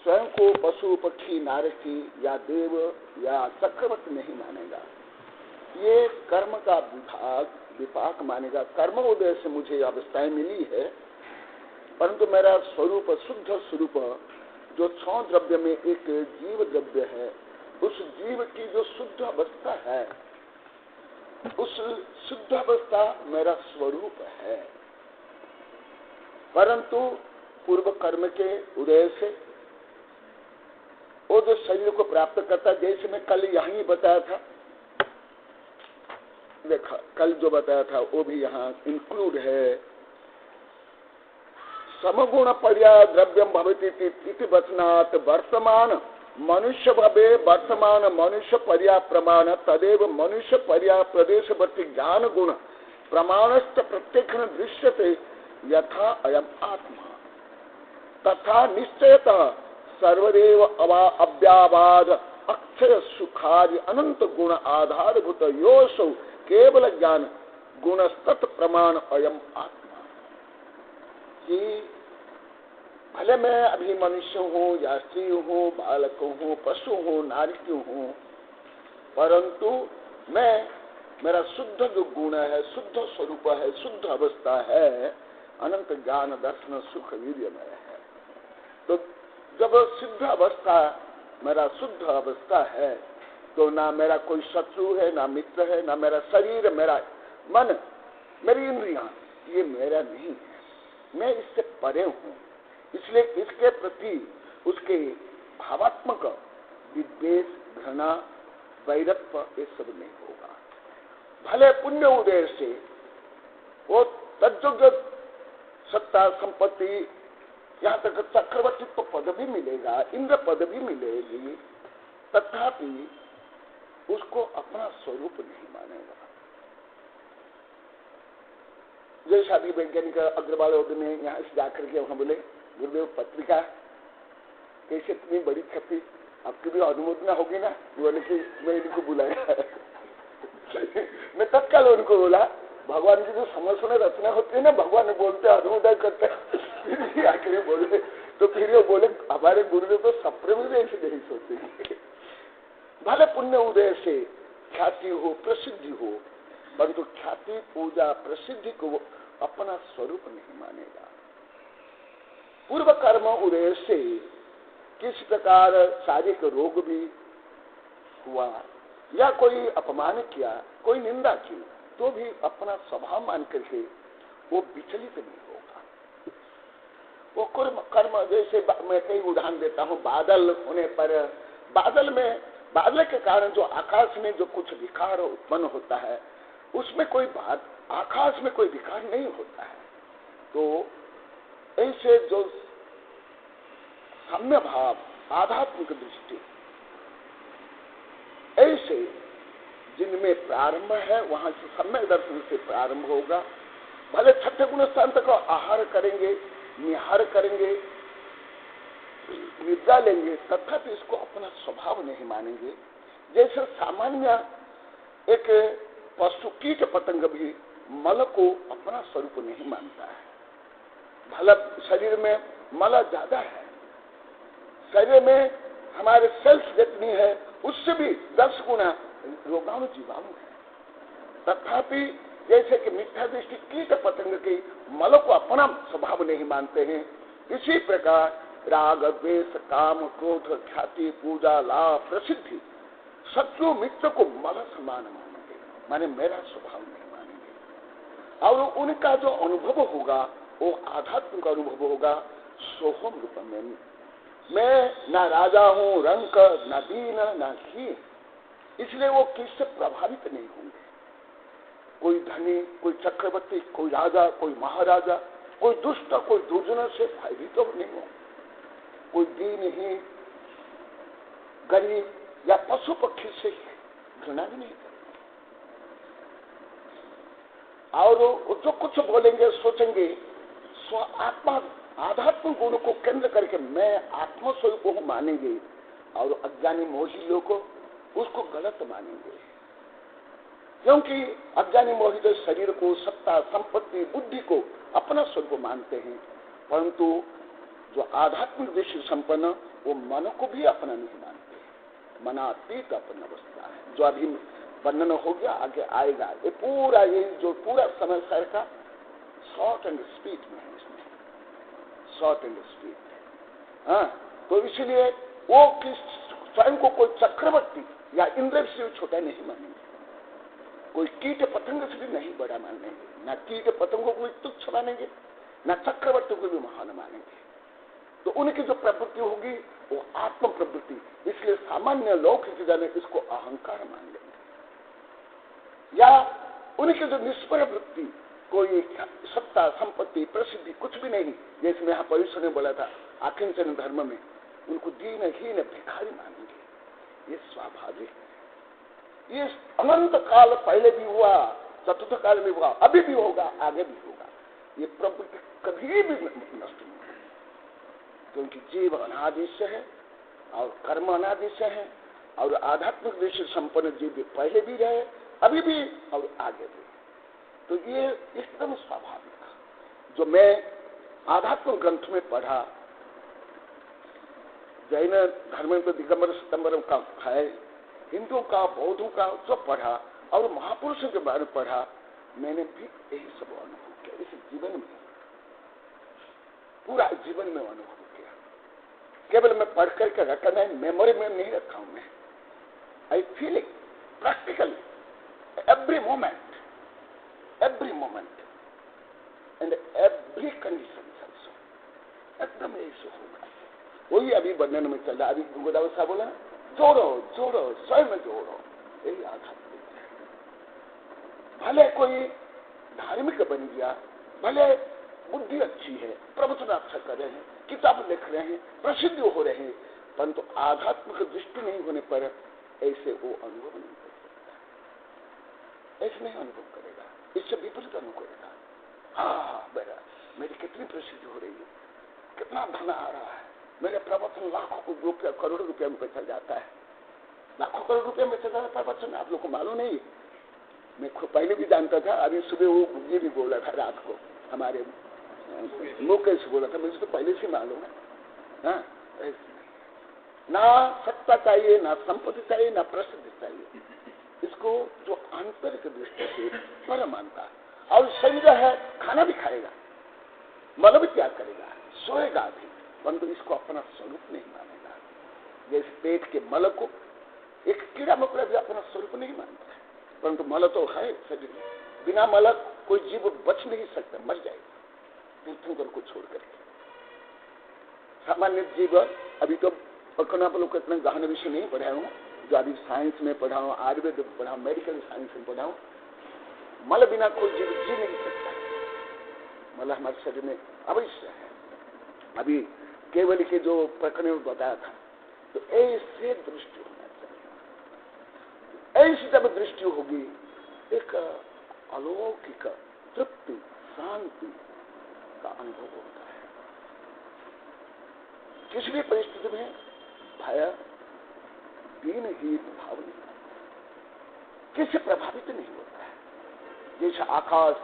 स्वयं को पशु पक्षी नारकी या देव या चक्रवर्ती नहीं मानेगा। ये कर्म का विपाक मानेगा। कर्म उदय से मुझे अवस्थाएं मिली है, परंतु मेरा स्वरूप शुद्ध स्वरूप जो 6 द्रव्य में एक जीव द्रव्य है, उस जीव की जो शुद्ध अवस्था है, उस शुद्ध अवस्था मेरा स्वरूप है। परंतु पूर्व कर्म के उदय से वो जो शरीर को प्राप्त करता, जैसे मैं कल यहीं बताया था, देखा कल जो बताया था वो भी यहाँ इंक्लूड है। समगुण पर्याय द्रव्यम भवति इति वचनात् वर्तमान मनुष्य भवे वर्तमान मनुष्य पर्याय प्रमाण तदेव मनुष्य पर्याय प्रदेशवर्ती ज्ञान गुण प्रमाणस्थ प्रत्यक्षण दृश्यते यथा अयम आत्मा तथा निश्चयतः सर्वदेव अव्यावाद अक्षय सुखादि अनंत गुण आधारभूत योसौ केवल ज्ञान गुणस्तत् प्रमाण अयम आत्मा। कि भले मैं अभी मनुष्य हूँ या स्त्री हूँ, बालक हूँ, पशु हूँ, नारी हूँ, परंतु मैं मेरा शुद्ध जो गुण है, शुद्ध स्वरूप है, शुद्ध अवस्था है, अनंत ज्ञान दर्शन सुख वीर्यमय है। तो जब सिद्ध अवस्था मेरा शुद्ध अवस्था है, तो ना मेरा कोई शत्रु है, ना मित्र है, ना मेरा शरीर, मेरा मन, मेरी इंद्रियां, ये मेरा नहीं है। मैं इससे परे हूँ, इसलिए इसके प्रति उसके भावात्मक विद्वेष, घृणा, वैरत्व ये सब नहीं होगा। भले पुण्य उदय से वो तज्जुग सत्ता संपत्ति, यहाँ तक चक्रवर्तित्व पद भी मिलेगा, इंद्र पद भी मिलेगी, तथापि उसको अपना स्वरूप नहीं मानेगा। जैसा अभी वैज्ञानिक अग्रवाल ने यहाँ से जाकर के वहां बोले, गुरुदेव पत्रिका कैसे इतनी बड़ी छपी, आपकी भी अनुमोदना होगी ना? बोले कि मैं इनको बुलाया मैं तत्काल उनको बोला, भगवान की जो समझ रचना होती है ना, भगवान बोलते अनुमोदन करते हैं आखिर बोले, तो फिर वो बोले हमारे गुरुदेव तो सपने में ऐसे नहीं सोचेंगे। भले पुण्य उदय से ख्याति हो, प्रसिद्धि हो, परंतु ख्याति, पूजा, प्रसिद्धि को वो अपना स्वरूप नहीं मानेगा। पूर्व कर्म उदय से किस प्रकार शारीरिक रोग भी हुआ या कोई अपमान किया, कोई निंदा की, तो भी अपना स्वभाव मान करके वो विचलित नहीं होगा। वो कर्म जैसे मैं कई उदाहरण देता हूँ, बादल होने पर बादल के कारण जो आकाश में जो कुछ विकार उत्पन्न होता है, उसमें कोई बात, आकाश में कोई विकार नहीं होता है। तो ऐसे जो साम्य भाव, आध्यात्मिक दृष्टि, ऐसे जिनमें प्रारंभ है, वहां से सम्यक दर्शन से प्रारंभ होगा। भले छठे गुण स्थान तक आहार करेंगे, निहार करेंगे, निद्रा लेंगे, तथापि इसको अपना स्वभाव नहीं मानेंगे। जैसे सामान्य एक पशु कीट पतंग भी मल को अपना स्वरूप नहीं मानता है। भला शरीर में मल ज्यादा है, शरीर में हमारे सेल्स जितनी है उससे भी 10 गुना रोगाणु जीवाणु है, तथापि जैसे कि मिथ्या दृष्टि कीट पतंग के मल को अपना स्वभाव नहीं मानते हैं, इसी प्रकार राग, द्वेष, काम, क्रोध, ख्याति, पूजा, लाभ, प्रसिद्धि, शत्रु, मित्र को मल समान मानेंगे, माने मेरा स्वभाव नहीं मानेंगे। और उनका जो अनुभव होगा वो आध्यात्मिक अनुभव होगा। सोहम रूप में मैं ना राजा हूँ, रंक, ना दीन, ना हीन, इसलिए वो किससे प्रभावित नहीं होंगे। कोई धनी, कोई चक्रवर्ती, कोई राजा, कोई महाराजा, कोई दुष्ट, कोई दुर्जन से भयभीत तो नहीं होंगे। कोई दीनहीन, गरीब या पशु पक्षी से घृणा भी नहीं करते। और जो कुछ बोलेंगे, सोचेंगे, स्व आत्मा आध्यात्मिक गुण को केंद्र करके मैं आत्मस्वरूप को मानेंगे, और अज्ञानी मोही लोग उसको गलत मानेंगे, क्योंकि अज्ञानी मोही तो शरीर को, सत्ता, संपत्ति, बुद्धि को अपना स्वरूप मानते हैं, परंतु जो आध्यात्मिक दृष्टि संपन्न वो मन को भी अपना नहीं मानते, मनातीत अपना अवस्था है, जो अभी वर्णन हो गया आगे आएगा। ये पूरा ये जो पूरा समय सर का शॉर्ट एंड स्पीड में है, इसमें शॉर्ट एंड स्पीड। हाँ, तो इसलिए वो स्वयं को कोई चक्रवर्ती या इंद्र से छोटा नहीं मानेंगे, कोई कीट पतंग से भी नहीं बड़ा मानेंगे, ना कीट पतंगों को भी तुच्छ मानेंगे, ना चक्रवर्ती को भी महान मानेंगे। तो उनकी जो प्रवृत्ति होगी वो आत्म प्रवृत्ति, इसलिए सामान्य लौकिक जन इसको अहंकार मान लेंगे। या उनकी जो निष्फल वृत्ति, कोई सत्ता संपत्ति प्रसिद्धि कुछ भी नहीं, जैसे यहाँ पवित्र ने बोला था आकिंचन धर्म में, उनको दीनहीन भिखारी मानेंगे। ये स्वाभाविक, ये अनंत काल पहले भी हुआ, चतुर्थ काल में हुआ, अभी भी होगा, आगे भी होगा। ये प्रवृत्ति कभी भी नष्ट नहीं होगी, क्योंकि जीव अनादि से है और कर्म अनादि से है, और आध्यात्मिक दृष्टि संपन्न जीव पहले भी रहे, अभी भी और आगे भी। तो ये एकदम स्वाभाविक है। जो मैं आध्यात्मिक ग्रंथ में पढ़ा, जैन धर्म में तो दिगंबर सितंबर का है, हिंदुओं का बौद्धों का सब पढ़ा, और महापुरुषों के बारे में पढ़ा, मैंने भी यही सब अनुभव किया इस जीवन में, पूरा जीवन में अनुभव किया। केवल मैं पढ़ करके रखा नहीं, मेमोरी में नहीं रखा हूं मैं, I feel it practically every moment and every condition also, एकदम ऐसे होगा। वही अभी वर्णन में चल रहा, अभी गोदावरी साहब बोला जोड़ो जोड़ो स्वयं जोड़ो, यही आध्यात्मिक है। भले कोई धार्मिक बन गया, भले बुद्धि अच्छी है, प्रवचन अच्छा कर रहे हैं, किताब लिख रहे हैं, प्रसिद्ध हो रहे हैं, परंतु आध्यात्मिक दृष्टि नहीं होने पर ऐसे वो अनुभव नहीं कर सकता, ऐसे नहीं अनुभव करेगा, इससे विपरीत अनुभव करेगा। हाँ बेटा, मेरी कितनी प्रसिद्धि हो रही है, कितना धन आ रहा है, मेरे प्रवचन लाखों रुपया करोड़ों रुपया में बेचा जाता है, लाखों करोड़ रुपया में बेचा जाता है प्रवचन, आप लोग को मालूम नहीं। मैं पहले भी जानता था, अभी सुबह वो ये भी बोला था, रात को हमारे मुकेश बोला था, मुझे तो पहले से मालूम है। हाँ, ना सत्ता चाहिए, ना संपत्ति चाहिए, ना प्रसिद्धि चाहिए, इसको जो आंतरिक दृष्टि से पर मानता है। और शरीर है, खाना भी खाएगा, मल भी त्याग करेगा, सोएगा भी, परंतु इसको अपना स्वरूप नहीं मानेगा। जैसे पेट के मल को एक कीड़ा मकोड़ा भी अपना स्वरूप नहीं मानता है, परंतु मल तो है शरीर में, बिना मल कोई जीव बच नहीं सकता, मर जाएगा तीर्थंकर को छोड़ करके। सामान्य जीव अभी तो आप लोग इतना गहन विषय नहीं पढ़ाया हूँ, जो अभी साइंस में पढ़ाऊँ, आयुर्वेद में पढ़ाऊँ, मेडिकल साइंस में पढ़ाऊँ, मल बिना कोई जीव जी नहीं सकता। मल हमारे शरीर में अवश्य है। अभी केवल के जो प्रकरण में बताया था, तो ऐसे दृष्टि होना चाहिए। ऐसी जब दृष्टि होगी, एक अलौकिक तृप्ति शांति का अनुभव होता है। किसी भी परिस्थिति में भय दीनहीन भाव नहीं, किसी प्रभावित नहीं होता है। जैसे आकाश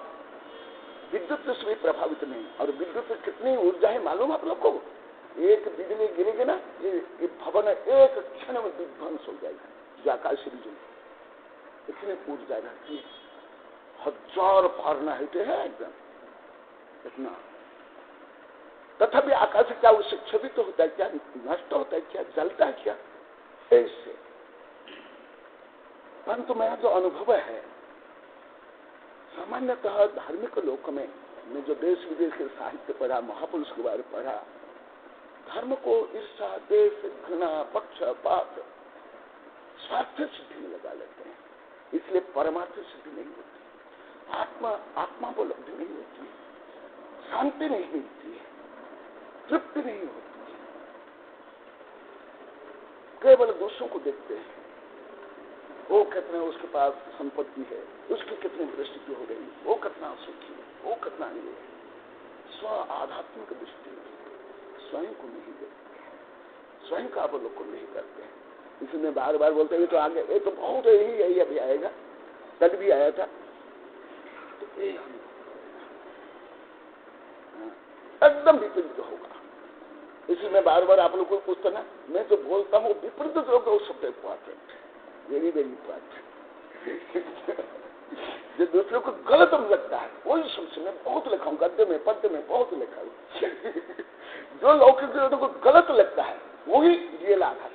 विद्युत से भी प्रभावित नहीं, और विद्युत से कितनी ऊर्जा है मालूम आप लोग को? एक बिजली गिरेगी ना, ये भवन एक क्षण में विध्वंस हो जाएगा, जो आकाश से बिजली, इतनी ऊर्जा रहती है, 1000 फारेनहाइट है एकदम इतना। तथापि आकाश क्या उससे क्षति तो होता है क्या, नष्ट होता है क्या, जलता है क्या, ऐसे। परंतु मेरा जो अनुभव है सामान्यतः धार्मिक लोक में, मैं जो देश विदेश के साहित्य पढ़ा, महापुरुष के बारे पढ़ा, धर्म को ईर्षा देश घृणा पक्षपात स्वार्थ सिद्धि में लगा लेते हैं, इसलिए परमार्थ सिद्धि नहीं होती, आत्मापलब्धि नहीं होती, शांति नहीं मिलती है, तृप्ति नहीं होती। केवल दूसरों को देखते हैं, वो कितना उसके पास संपत्ति है, उसकी कितनी दृष्टि हो रही है, वो कितना सुखी है, वो कितना ये है। स्व आध्यात्मिक दृष्टि स्वयं को नहीं देखते, स्वयं का अवलोकन नहीं करते हैं। इसमें बार बार बोलते हैं तो आगे ये तो बहुत यही अभी आएगा, कल भी आया था, तो ये एकदम विपरीत होगा। इसी में बार बार आप लोग को पूछते ना, मैं जो बोलता हूँ विपरीत लोग शब्द इंपॉर्टेंट, वेरी वेरी इंपॉर्टेंट। जो दूसरों को गलत लगता है वही शब्द मैं बहुत लिखा हूँ, गद्य में पद्य में बहुत लिखा हूँ। जो लौकिक को गलत लगता है वही रियल आध्यात्मिक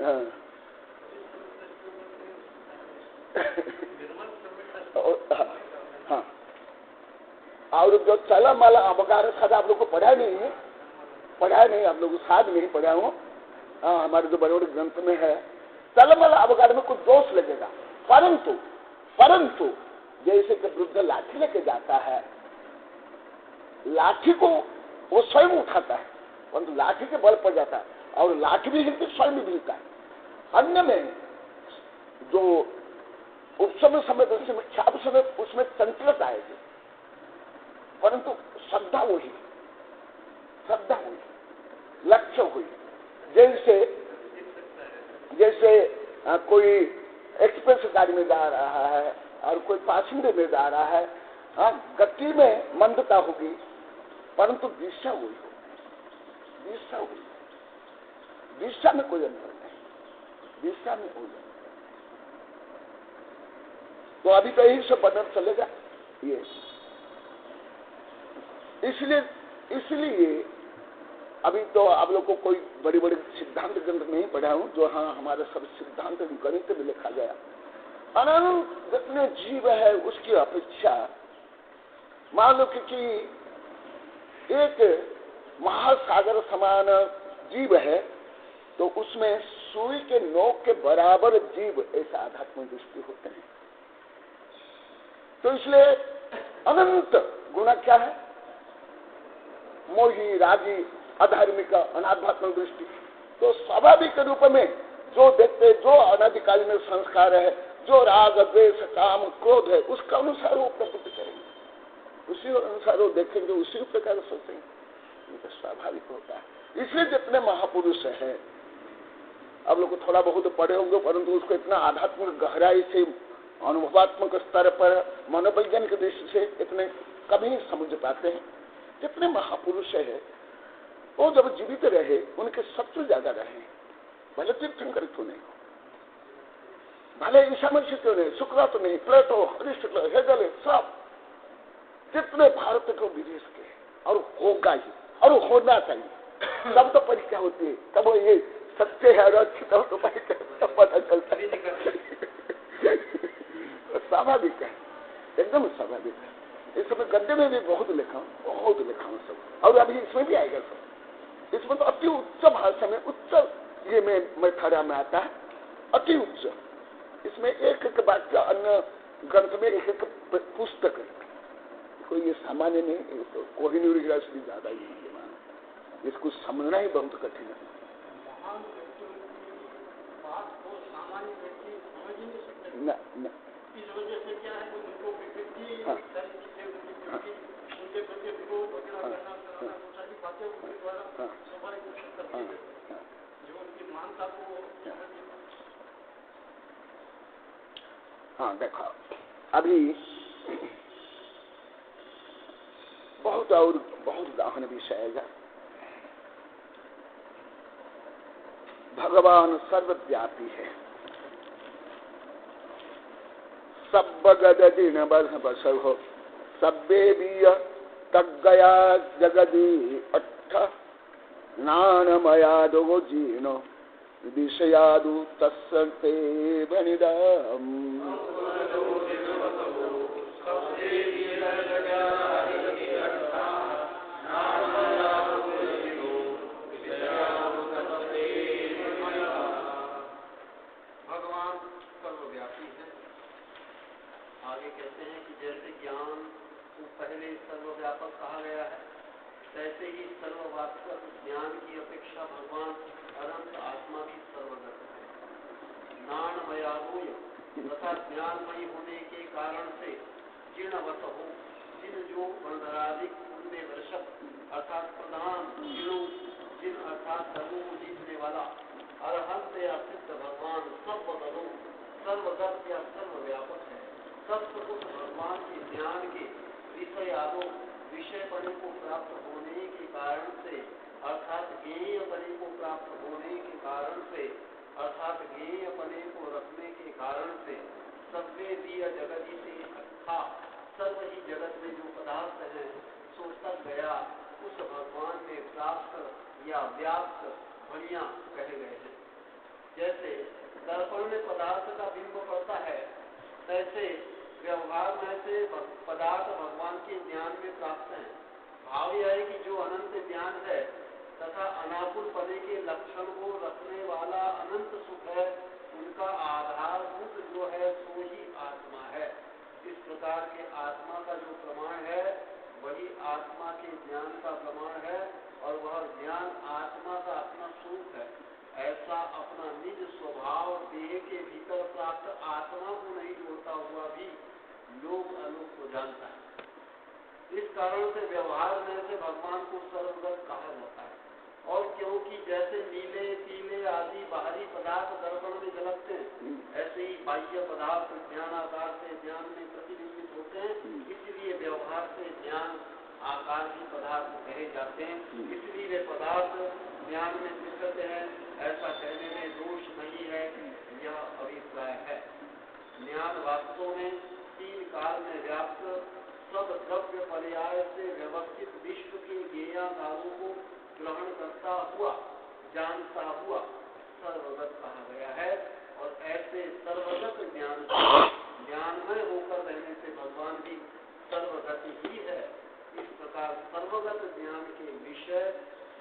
है। हाँ, और जो चला माला अवगार शायद आप लोग को पढ़ा नहीं है, आप लोग शायद नहीं पढ़ा हूँ। हाँ, हमारे जो बड़े बड़े ग्रंथ में है, चला माला अवगार में कुछ दोष लगेगा, परंतु जैसे कि वृद्ध लाठी लेके जाता है, लाठी को वो स्वयं उठाता है, परंतु लाठी के बल पर जाता है, और लाठी भी हिलती स्वयं भी हिलता है। अन्य में जो उपसम समय ख्याप समय उसमें चंचलता आएगी, परंतु श्रद्धा हुई, लक्ष्य हुई। जैसे कोई एक्सप्रेस गाड़ी में जा रहा है और कोई पासिंजर में जा रहा है, गति में मंदता होगी, परंतु दिशा हुई, दिशा में कोई अंतर नहीं, दिशा में हो जाए। तो अभी तो यही सब बदल चलेगा ये। इसलिए अभी तो आप लोग को कोई बड़ी बड़ी सिद्धांत ग्रंथ नहीं पढ़ा हूं, जो हाँ हमारे सब सिद्धांत गणित में लिखा गया। अनंत जितने जीव है उसकी अपेक्षा मान लो कि एक महासागर समान जीव है, तो उसमें सुई के नोक के बराबर जीव ऐसा आध्यात्मिक दृष्टि होते हैं। तो इसलिए अनंत गुण क्या है, मोही, रागी, अधार्मिक, अनाध्यात्मिक दृष्टि। तो स्वाभाविक रूप में जो देखते, जो अनादिकाल में संस्कार है, जो राग, द्वेष, काम, क्रोध है, उसका अनुसार वो प्रवृत्ति करेंगे, उसी अनुसार वो देखेंगे, उसी प्रकार सोचेंगे। ये स्वाभाविक होता है। इसलिए जितने महापुरुष हैं, आप लोग थोड़ा बहुत पढ़े होंगे, परंतु उसको इतना आध्यात्मिक गहराई से, अनुभवात्मक स्तर पर, मनोवैज्ञानिक दृष्टि से इतने कभी समझ पाते हैं। जितने महापुरुष है वो जब जीवित रहे, उनके सबसे ज्यादा रहे, भले तीर्थंकर क्यों नहीं, भले ईसा मसीह क्यों नहीं, सुकरात नहीं, प्लेटो, अरिस्टोटल, हेगल, सब जितने भारत को विदेश के, और होगा ही, और होना चाहिए। तब तो परीक्षा होती है, तब ये सत्य है और अच्छी, तब तो परीक्षा तब पता चलता है। स्वाभाविक है, एकदम स्वाभाविक है। इस समय गद्य में भी बहुत लिखा हूँ सब, और अभी इसमें भी आएगा सब। इसमें तो अति उच्च भाषा में, उच्च ये में खड़ा में आता है, अति उच्च। इसमें एक एक वाक्य अन्य ग्रंथ में एक एक पुस्तक है, कोई ये सामान्य नहीं, कोहिनूर से ज्यादा ही है। इसको समझना ही बहुत कठिन है। न इस वजह से क्या है, उनको विकृति उनके प्रति विरोध वगैरह करना, सारी बातें उनके द्वारा स्वाभाविक करती है, जो उनकी मानता को। हाँ देखो, अभी बहुत और बहुत गहन विषय है। भगवान सर्वव्यापी है, सब्बगदिन बस हो, सब्बे बीय तगया जगदी अट्ठ, नानमयादो जीनो विषयादु तस्सते बनिदम। पहले सर्वव्यापक कहा गया है, वैसे ही सर्ववास्तव ज्ञान की अपेक्षा भगवान अनंत आत्मा भी सर्वगत है। नानमयाभूय तथा ज्ञानमयी होने के कारण से जीर्णवत हो, जिन जो वर्णराधिक उनमें दर्शक अर्थात प्रधान, जिन अर्थात धर्मों को जीतने वाला, अरहंत या सिद्ध भगवान सर्वगत या सर्वव्यापक है। सब कुछ भगवान के ज्ञान के विषयादो विषयपने को प्राप्त होने के कारण से अर्थात ज्ञेयपने को प्राप्त होने के कारण से अर्थात ज्ञेयपने को रखने के कारण से सर्वे दिया जगत ही से इकट्ठा सर्व ही जगत में जो पदार्थ है सो तक गया उस भगवान में प्राप्त या व्याप्त बढ़िया कहे गए हैं। जैसे दर्पण में पदार्थ का बिंब पड़ता है तैसे व्यवहार में से पदार्थ भगवान के ज्ञान में प्राप्त है। भाव यह है कि जो अनंत ज्ञान है तथा अनाकुल पने के लक्षण को रखने वाला अनंत सुख है उनका आधारभूत जो है सो ही आत्मा है। इस प्रकार के आत्मा का जो प्रमाण है वही आत्मा के ज्ञान का प्रमाण है और वह ज्ञान आत्मा का अपना स्वरूप है। ऐसा अपना निज स्वभाव देह के भीतर प्राप्त आत्मा को नहीं जोड़ता हुआ भी लोक अलोक को जानता है। इस कारण से व्यवहार में से भगवान को सर्वगत कहा जाता है। और क्योंकि जैसे नीले पीले आदि बाहरी पदार्थ दर्पण में झलकते हैं ऐसे ही बाह्य पदार्थ ज्ञानाकार से ज्ञान में प्रतिबिंबित होते हैं, इसलिए व्यवहार से ज्ञान आकार की पदार्थ कहे जाते हैं, इसलिए वे पदार्थ ज्ञान में दिखते हैं। ऐसा कहने में दोष नहीं है, यह अभिप्राय है। ज्ञान वास्तव में तीन काल में व्याप्त सब द्रव्य पर्याय से व्यवस्थित विश्व के ज्ञेयाकारों को ग्रहण करता हुआ जानता हुआ सर्वगत कहा गया है। और ऐसे सर्वगत ज्ञानमय होकर रहने से भगवान भी सर्वगत ही है। इस प्रकार सर्वगत ज्ञान के विषय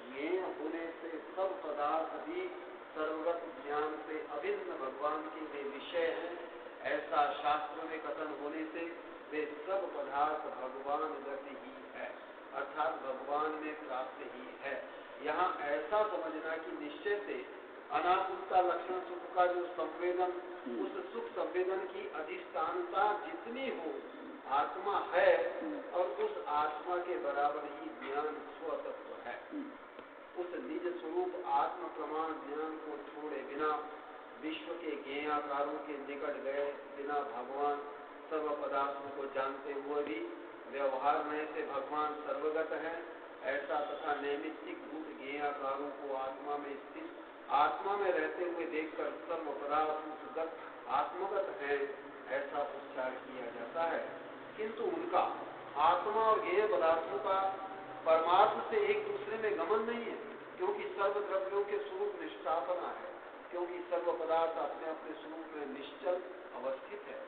ज्ञेय होने से सब पदार्थ भी सर्वगत ज्ञान से अभिन्न भगवान के वे विषय हैं। ऐसा शास्त्र में कथन होने से वे सब पदार्थ भगवान गति ही है अर्थात भगवान में प्राप्त ही है। यहाँ ऐसा समझना कि निश्चय से अनाकुलता लक्षण सुख का जो संवेदन उस सुख संवेदन की अधिष्ठानता जितनी हो आत्मा है और उस आत्मा के बराबर ही ज्ञान स्वतत्व है। उस निज स्वरूप आत्म प्रमाण ज्ञान को छोड़े बिना विश्व के ज्ञेयाकारों के निकट गए बिना भगवान सर्व पदार्थों को जानते हुए भी व्यवहार में से भगवान सर्वगत है ऐसा तथा नैमित्तिक भूत ज्ञेयाकारों को आत्मा में स्थित आत्मा में रहते हुए देखकर सर्व पदार्थ आत्मगत है ऐसा उच्चार किया जाता है। किंतु उनका आत्मा और ज्ञेय पदार्थों का परमार्थ से एक दूसरे में गमन नहीं है, क्योंकि सर्व द्रव्यों के स्वरूप निष्ठापना है, क्योंकि सर्व पदार्थ अपने अपने स्वरूप में निश्चल अवस्थित है।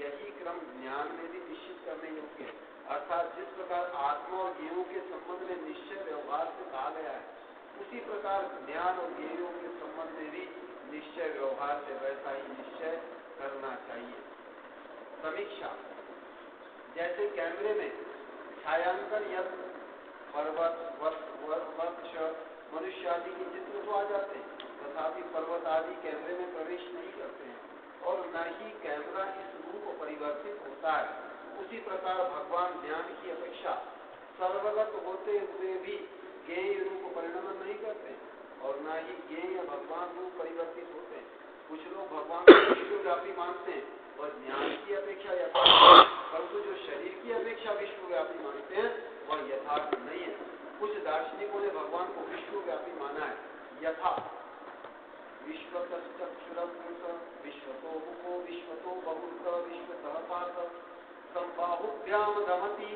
यही क्रम ज्ञान में भी निश्चित करने योग्य है। अर्थात जिस प्रकार आत्मा और ज्ञेयों के संबंध में निश्चय व्यवहार से कहा गया है, उसी प्रकार ज्ञान और ज्ञेयों के संबंध में भी निश्चय व्यवहार से वैसा ही निश्चय करना चाहिए। समीक्षा जैसे कैमरे में छायांकन यंत्र पर्वत वृक्ष मनुष्य आदि के चित्र तो आ जाते हैं, तथापि पर्वत आदि कैमरे में प्रवेश नहीं करते हैं और न ही कैमरा इस रूप परिवर्तित होता है। उसी प्रकार भगवान ज्ञान की अपेक्षा सर्वगत होते हुए भी ज्ञेय रूप परिणमन नहीं करते और न ही ज्ञेय भगवान रूप परिवर्तित होते हैं। कुछ लोग भगवान को विश्वव्यापी मानते हैं और ज्ञान की अपेक्षा यथार्थ, परंतु जो शरीर की अपेक्षा विश्वव्यापी मानते हैं वह यथार्थ नहीं है। कुछ दार्शनिकों ने भगवान को विश्वव्यापी माना है यथा विश्वतश्चक्षुरं विश्वतो मुखो विश्वतो बहुत विश्वतः पार्थ संबाहुभ्याम रमति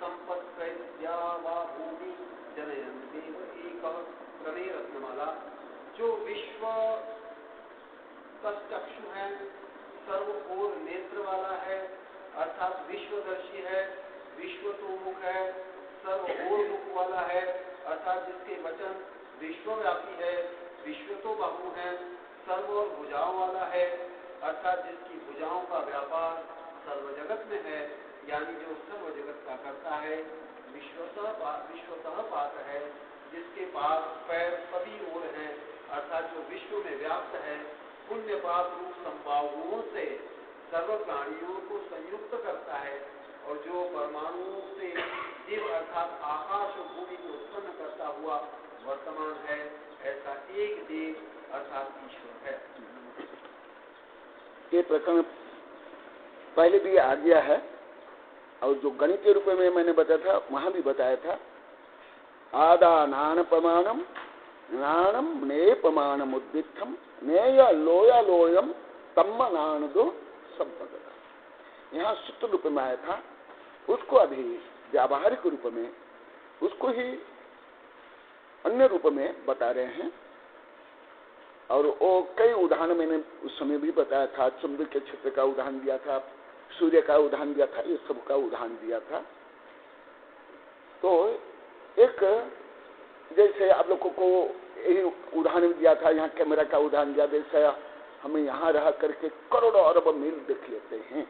संपत्त्रया वा भूमि जनयन्तेव एकः प्रणय रत्नमाला। जो विश्व तश्चक्षु है, सर्व ओर नेत्र वाला है अर्थात विश्वदर्शी है, विश्वतोमुख है, सर्व ओर मुख वाला है अर्थात जिसके वचन विश्वव्यापी है, विश्वतो बाहु है, सर्व और भुजाओं वाला है अर्थात जिसकी भुजाओं का व्यापार सर्व जगत में है, यानी जो सर्व जगत का करता है। विश्वतः पात है, जिसके पास पैर सभी ओर हैं अर्थात जो विश्व में व्याप्त है। पुण्य पाप रूप संभावों से सर्व प्राणियों को संयुक्त करता है और जो परमाणुओं से जीव अर्थात आकाश और भूमि को उत्पन्न करता हुआ वर्तमान है, ऐसा एक देव अर्थात ईश्वर है। ये प्रकरण पहले भी आ गया है और जो गणितीय रूप में मैंने बताया था वहां भी बताया था, आदा नान प्रमाणम नानम ने प्रमाणम उद्दिष्टम नेय लोया लोयम तम्म नान दो संपदा। यहाँ सूत्र रूप में आया था, उसको अभी व्यावहारिक रूप में उसको ही अन्य रूप में बता रहे हैं। और वो कई उदाहरण मैंने उस समय भी बताया था, चुंबक के क्षेत्र का उदाहरण दिया था, सूर्य का उदाहरण दिया था, ये सब का उदाहरण दिया था। तो एक जैसे आप लोगों को यही उदाहरण दिया था, यहाँ कैमरा का उदाहरण दिया, जैसे हमें यहाँ रह करके करोड़ों अरब मील देख लेते हैं।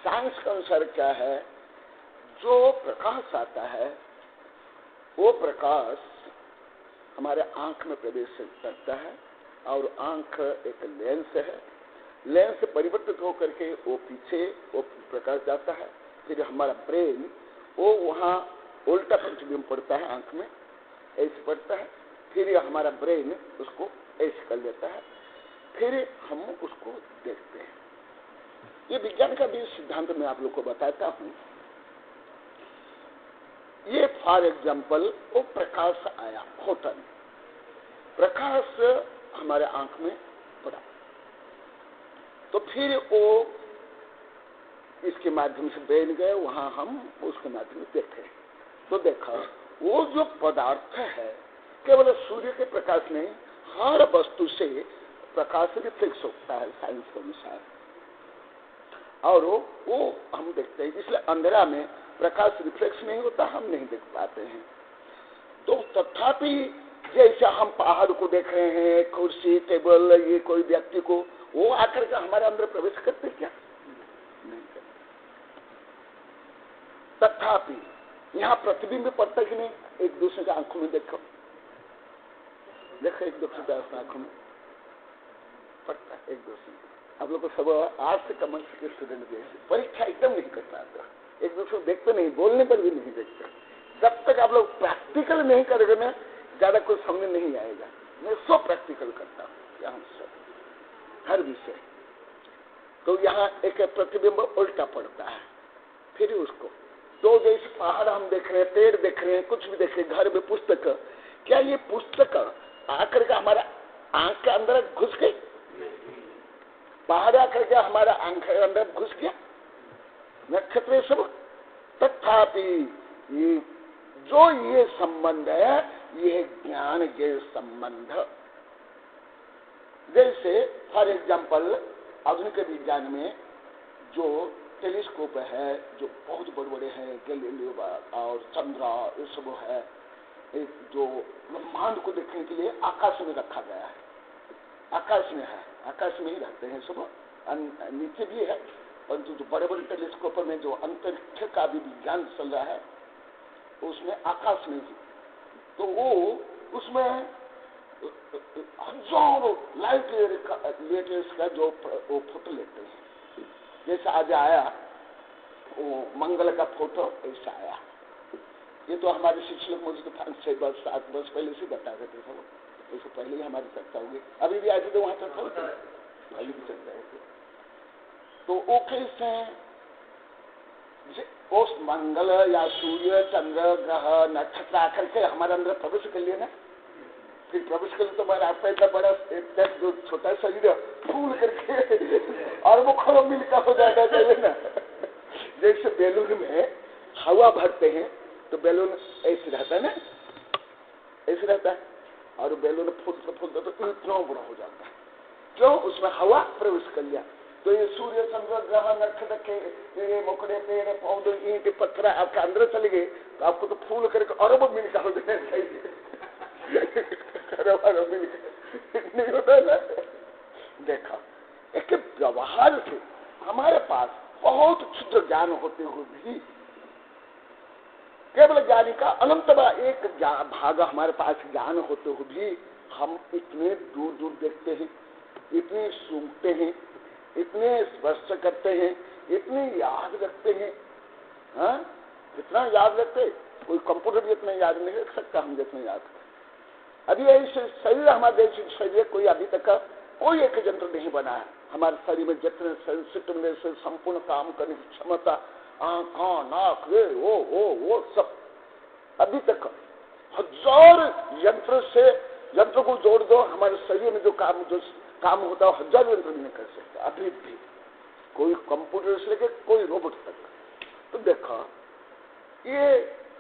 साइंस के अनुसार क्या है, जो प्रकाश आता है वो प्रकाश हमारे आंख में प्रवेश करता है और आंख एक लेंस है, लेंस से परिवर्तित होकर के वो पीछे वो प्रकाश जाता है, फिर हमारा ब्रेन वो वहाँ उल्टा प्रतिबिंब पड़ता है, आंख में ऐसे पड़ता है, फिर हमारा ब्रेन उसको ऐसे कर लेता है, फिर हम उसको देखते हैं। ये विज्ञान का भी सिद्धांत मैं आप लोग को बताता हूँ। ये फॉर एग्जाम्पल वो प्रकाश आया, फोटन प्रकाश हमारे आंख में पड़ा, तो फिर वो इसके माध्यम से ब्रेन गए, वहां हम उसके माध्यम से देखे, तो देखा वो जो पदार्थ है केवल सूर्य के प्रकाश नहीं, हर वस्तु से प्रकाश रिफ्लेक्स होता है साइंस के अनुसार, और वो हम देखते हैं। इसलिए अंधेरा में प्रकाश रिफ्लेक्स नहीं होता, हम नहीं देख पाते हैं। तो तथापि जैसे हम पहाड़ को देख रहे हैं, कुर्सी टेबल, ये कोई व्यक्ति को, वो आकर के हमारे अंदर प्रवेश करते क्या? नहीं करते। तथापि यहाँ प्रतिबिंब पड़ता कि नहीं? एक दूसरे के आंखों में देखो, देखो एक दूसरे के आंखों में पड़ता है, एक दूसरे में। आप लोग को सब आज से कमर्स के स्टूडेंट जैसे परीक्षा एकदम नहीं कर पाते, एक दूसरे को देखते नहीं, बोलने पर भी नहीं देखते। जब तक आप लोग प्रैक्टिकल नहीं करोगे ना, ज्यादा कुछ समझ नहीं आएगा। मैं सब प्रैक्टिकल करता हूँ यहाँ सब हर विषय। तो यहाँ एक प्रतिबिंब उल्टा पड़ता है, फिर उसको तो जैसे पहाड़ हम देख रहे हैं, पेड़ देख रहे हैं, कुछ भी देख रहे हैं, घर में पुस्तक, क्या ये पुस्तक आकर के हमारा आंख के अंदर घुस गई? पहाड़ आकर के हमारा आंख के अंदर घुस गया? नक्षत्र सब। तथापि ये जो ये संबंध है, ये ज्ञान के संबंध। जैसे फॉर एग्जाम्पल आधुनिक विज्ञान में जो टेलीस्कोप है, जो बहुत बड़े बड़े हैं, गैलीलियो और चंद्रा, ये सब है, एक जो ब्रह्मांड को देखने के लिए आकाश में रखा गया है। आकाश में है, आकाश में ही रहते हैं सब, नीचे भी है, परंतु जो बड़े बड़े टेलीस्कोप में जो अंतरिक्ष का भी विज्ञान चल रहा है, उसमें आकाश में ही, तो वो उसमें हजारों लाइट लेटेस्ट का जो वो फोटो लेते हैं। जैसे आज आया वो मंगल का फोटो, ऐसा आया। ये तो हमारे शिक्षक मुझे तो 5-6 वर्ष 7 वर्ष पहले से बता रहे थे सब, इससे पहले ही हमारी चर्चा होगी। अभी भी आज तो वहां चर्चा होती है, पहले भी चल रहे थे। तो वो कैसे उस मंगल या सूर्य चंद्र ग्रह नक्षत्र आकर के हमारे अंदर प्रवेश कर लिए ना, फिर प्रवेश कर तो मेरा आपका इतना बड़ा जो छोटा शरीर फूल करके और वो खड़ो मिलकर हो जाता चाहिए ना। जैसे बैलून में हवा भरते हैं तो बैलून ऐसे रहता है ना, ऐसे रहता है, और बैलून फूलते फूलते तो इतना बड़ा हो जाता है। क्यों? उसमें हवा प्रवेश कर लिया। तो ये सूर्य चंद्र ग्रह नक्षत्र के मोकड़े पेड़ पौधे ईंट पत्थर आपके अंदर चले गए तो आपको तो फूल करके अरबों मिलकर हो जाना चाहिए। नहीं होता ना। देखा एक व्यवहार से हमारे पास बहुत क्षुद्र ज्ञान होते हुए भी, केवल ज्ञानी का अनंत एक भाग हमारे पास ज्ञान होते हुए भी हम इतने दूर दूर देखते हैं, इतने सूंघते हैं, इतने स्पर्श करते हैं, इतने याद रखते हैं। हाँ, इतना याद रखते, कोई कंप्यूटर भी इतना याद नहीं रख सकता हम जितना याद करते। अभी ऐसे शरीर हमारे शरीर कोई अभी तक कोई एक यंत्र नहीं बना है हमारे शरीर में जितने सेंसिटिवनेस से संपूर्ण काम करने की क्षमता, आंख, कान, नाक, ये वो सब, अभी तक हजार यंत्र को जोड़ दो, हमारे शरीर में जो काम होता है हजार यंत्र नहीं कर सकते अभी भी, कोई कंप्यूटर से लेकर कोई रोबोट तक। तो देखा ये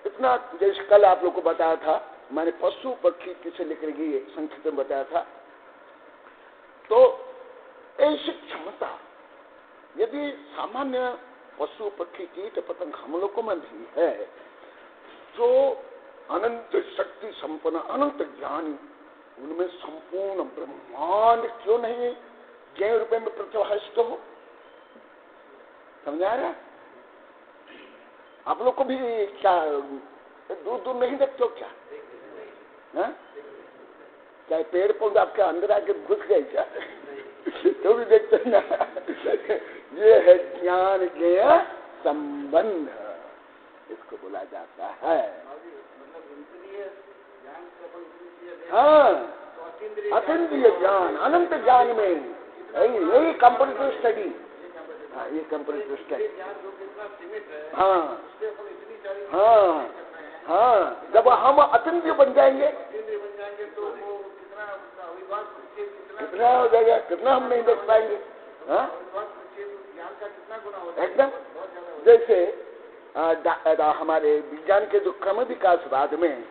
इतना, जैसे कल आप लोग को बताया था मैंने, पशु पक्षी किसे लेकर गई संक्षिप्त में बताया था। तो ऐसी क्षमता यदि सामान्य पशु पक्षी कीट पतंग हम लोगों में भी है, जो अनंत शक्ति संपन्न अनंत ज्ञानी, उनमें संपूर्ण ब्रह्मांड क्यों नहीं ज्ञ रूपये में प्रतिभाषित हो? समझा रहा? आप लोग को भी क्या दूर दूर नहीं देखते हो क्या? हाँ? क्या पेड़ पौधे आपके अंदर आके घुस गए क्या? तो भी देखते ना। ये है ज्ञान ज्ञेय संबंध, इसको बोला जाता है। हाँ, अतीन्द्रिय ज्ञान, अनंत ज्ञान में यही कंपैरेटिव स्टडी। हाँ, ये कंपैरेटिव स्टडी। हाँ हाँ हाँ, जब हम अतीन्द्रिय बन जाएंगे कितना हो जाएगा, कितना हम नहीं देख पाएंगे। हाँ, एकदम जैसे हमारे विज्ञान के जो क्रम विकासवाद में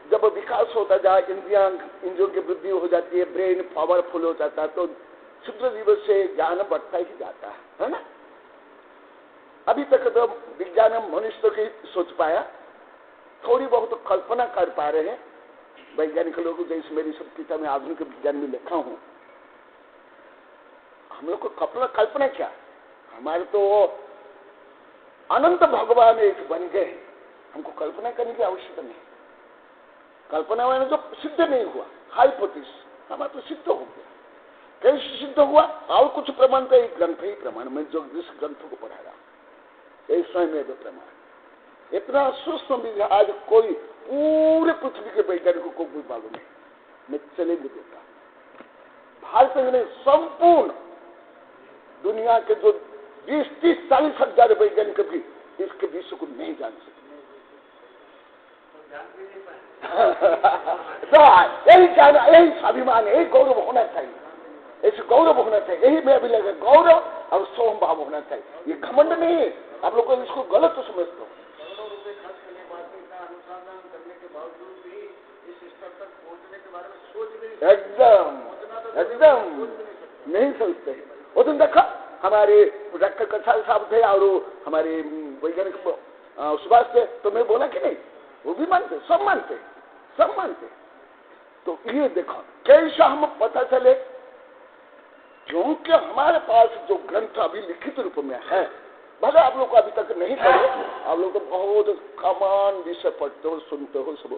जब विकास होता जाए, इंद्रियों की वृद्धि हो जाती है, ब्रेन पावरफुल हो जाता है, तो क्षुद्र जीव से ज्ञान बढ़ता ही जाता है ना। अभी तक तो विज्ञान मनुष्य की सोच पाया, थोड़ी बहुत कल्पना कर पा रहे हैं वैज्ञानिक लोग, जैसे मेरी सब किताब में आधुनिक विज्ञान में लिखा हूं। हम लोग को कल्पना क्या, हमारे तो अनंत भगवान एक बन गए, हमको कल्पना करने की आवश्यकता नहीं। कल्पना मैंने जो सिद्ध नहीं हुआ, हाइपोथेसिस हमारा तो सिद्ध हो गया। कैसे सिद्ध हुआ? और कुछ प्रमाण तो एक ग्रंथ ही प्रमाण, मैं जो जिस ग्रंथ को पढ़ा रहा हूं स्वयं प्रमाण। इतना सूक्ष्म भी आज कोई पूरे पृथ्वी के वैज्ञानिकों को कोई मालूम नहीं। मैं चले भी देता, भारत में संपूर्ण दुनिया के जो 20-30-40 हजार वैज्ञानिक भी इसके विषय को नहीं जान सकते। यही जाना, यही स्वाभिमान, यही गौरव होना चाहिए, ऐसे गौरव होना चाहिए। यही मैं अभी लगा, गौरव और सोम भाव होना चाहिए। ये घमंड नहीं है, आप लोग को इसको गलत तो समझते हो। करोड़ों रुपए खर्च करने के बाद इतना अनुसंधान करने के बावजूद भी इस स्तर तक पहुंचने के बारे में सोच नहीं, एकदम नहीं सोचते। वो तुम देखा, हमारे डॉक्टर कसाल साहब थे और हमारे वैज्ञानिक सुभाष थे, तो मैं बोला कि नहीं, वो भी मानते, सब मानते। तो ये देखो कैसा हम पता चले, क्योंकि हमारे पास जो ग्रंथ अभी लिखित रूप में है, भले आप लोग को अभी तक नहीं पढ़े, आप लोग तो बहुत कमान विषय पढ़ते हो, सुनते हो, सब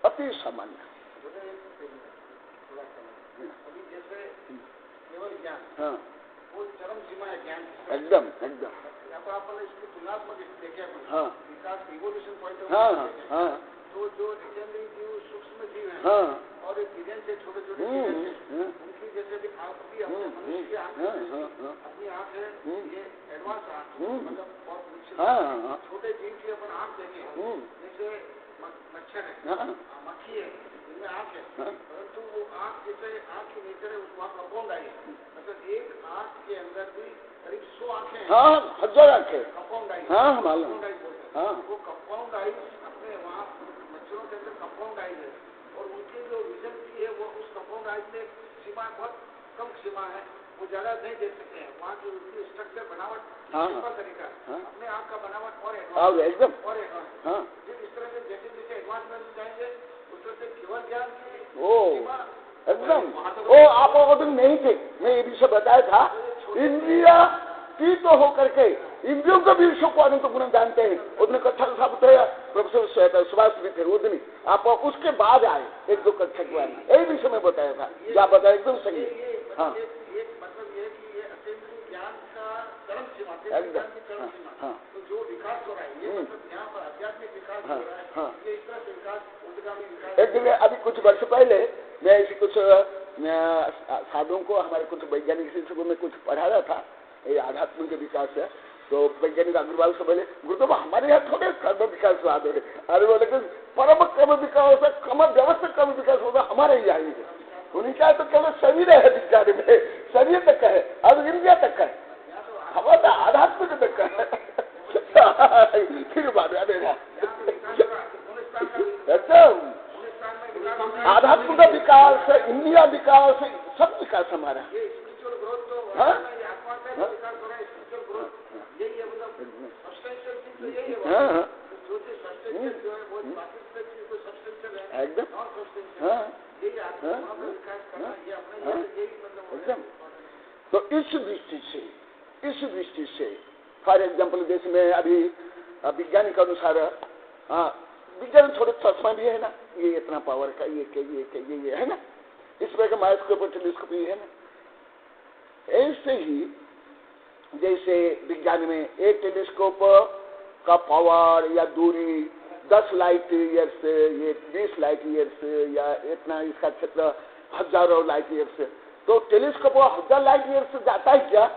अति सामान्य। हाँ, वो चरम सीमा है ज्ञान, एकदम। इसकी तुलनात्मक देखे, हाँ, विकास इवोल्यूशन पॉइंट। हाँ, तो जो निचले जीव सूक्ष्म जीव है, हाँ, और बिलियन से छोटे उनकी जैसे भी आपकी मनुष्य की आंख, अपनी आंख है, ये एडवांस आंख, मतलब बहुत निश्चित। छोटे जीव की अपन आंख देखें, जैसे मच्छर है, मक्खी है, इनमें आंख है, परंतु वो आंख जैसे आंख की नेचर है, उसको आप कंपाउंड आई है, मतलब एक आंख के अंदर भी करीब 100 आंखें हैं। हाँ, हजार आंखें, कंपाउंड आई। हाँ, मालूम। वो कंपाउंड आई अपने वहाँ मच्छरों के अंदर कंपाउंड आई है, और उनकी जो विजन की है वो उस कंपाउंड आई में सीमा बहुत कम सीमा है, वो ज्यादा नहीं देख सकते हैं। वहाँ की उनकी स्ट्रक्चर बनावट सिंपल तरीका, अपने आप का बनावट और एडवांस और एडवांस। इस तरह से जैसे जैसे एडवांसमेंट जाएंगे उस तरह से केवल ज्ञान की सीमा एकदम। ओ आप वो नहीं थे, मैं ये विषय बताया था, इंद्रिया की तो होकर के इंद्रियों के भी विषय को अनंत गुण जानते हैं। उतने कक्षा साहब थे, प्रोफेसर सुभाष भी थे, उतनी आप उसके बाद आए 1-2 कक्षा के बाद, यही विषय में बताया था जो आप बताया, एकदम सही है। हाँ, मतलब ये कि ये अतीन्द्रिय ज्ञान का चरम सीमा, तो जो विकास हो रहा है, ये मतलब यहाँ पर आध्यात्मिक विकास हो रहा है, ये इस तरह से विकास, उद्गामी विकास। एक जगह अभी कुछ वर्ष पहले मैं ऐसी कुछ साधुओं को हमारे कुछ वैज्ञानिक शिक्षकों में कुछ पढ़ाया था, ये आध्यात्म के विकास है। तो वैज्ञानिक अग्रवाल से बोले गुरुदेव हमारे यहाँ थोड़े कर्म विकासवाद है, अरे बोले कि परम क्रम विकास है, क्रम व्यवस्थित क्रम विकास होगा हमारे यहाँ ही है। उन्हें क्या तो केवल शरीर है विज्ञान में, शरीर तक है और इंद्रिया तक है, हमारा आध्यात्मिक तक है। फिर बात देगा आध्यात्म का विकास, इंडिया विकास, सब विकास हमारा। हाँ? हाँ? एकदम एकदम। तो इस दृष्टि से फॉर एग्जाम्पल देश में अभी विज्ञान के अनुसार, हाँ विज्ञान थोड़े चश्मा भी है ना, ये इतना पावर का, ये है ना, इस तरह का माइक्रोस्कोप और टेलीस्कोप ये है ना। ऐसे ही जैसे विज्ञान में एक टेलीस्कोप का पावर या दूरी 10 लाइट ईयर से, ये 20 लाइट ईयर से, या इतना इसका क्षेत्र 1000 लाइट ईयर से, तो टेलीस्कोप 1000 लाइट ईयर से जाता है क्या?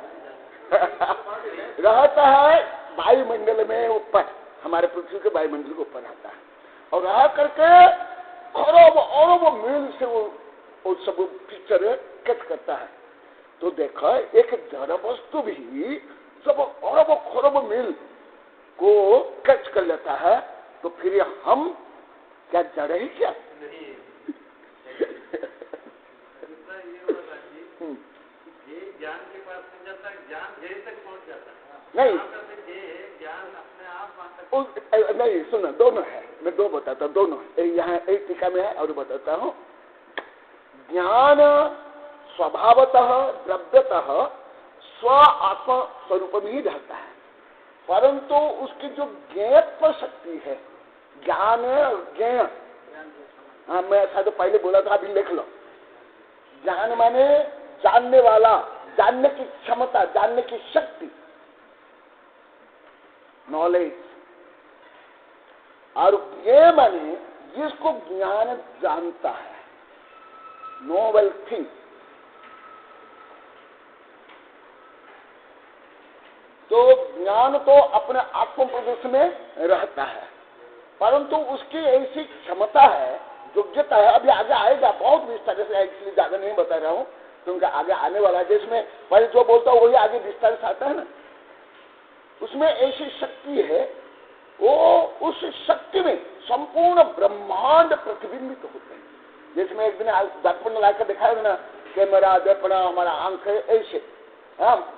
रहता है वायुमंडल में ऊपर, हमारे पृथ्वी के वायुमंडल के ऊपर रहता है, और रह करके अरब मील से वो सब पिक्चर कैच करता है। तो देखा एक जड़ वस्तु भी सब अरब मील को कैच कर लेता है, तो फिर हम क्या जड़ ही क्या? ज्ञान के पास पहुंच जाता है, ज्ञान ध्येय तक पहुंच जाता है। नहीं ज्ञान अपने आप नहीं, सुनो दोनों है, मैं दो बताता हूँ, दोनों है, यहाँ एक टीका में है और बताता हूँ। ज्ञान स्वभावतः द्रव्यतः स्व आत्म स्वरूप में ही रहता है, परंतु उसकी जो ज्ञेयत्व शक्ति है, ज्ञान ज्ञेय, हाँ मैं ऐसा तो पहले बोला था, अभी लिख लो। ज्ञान माने जानने वाला, जानने की क्षमता, जानने की शक्ति, नॉलेज, और ये माने जिसको ज्ञान जानता है, नोवेल थिंग। तो ज्ञान तो अपने आत्म प्रदेश में रहता है, परंतु उसकी ऐसी क्षमता है, योग्यता है, अभी आगे आएगा बहुत विस्तार से, इसलिए ज्यादा नहीं बता रहा हूं क्योंकि आगे आने वाला है। जिसमें पहले जो बोलता हूं वही आगे विस्तार से आता है ना, उसमें ऐसी शक्ति है, वो उस शक्ति में संपूर्ण ब्रह्मांड प्रतिबिंबित होते हैं। जिसमें एक दिन दर्पण लाकर दिखाया ना, कैमरा दर्पण हमारा आंख है ऐसे,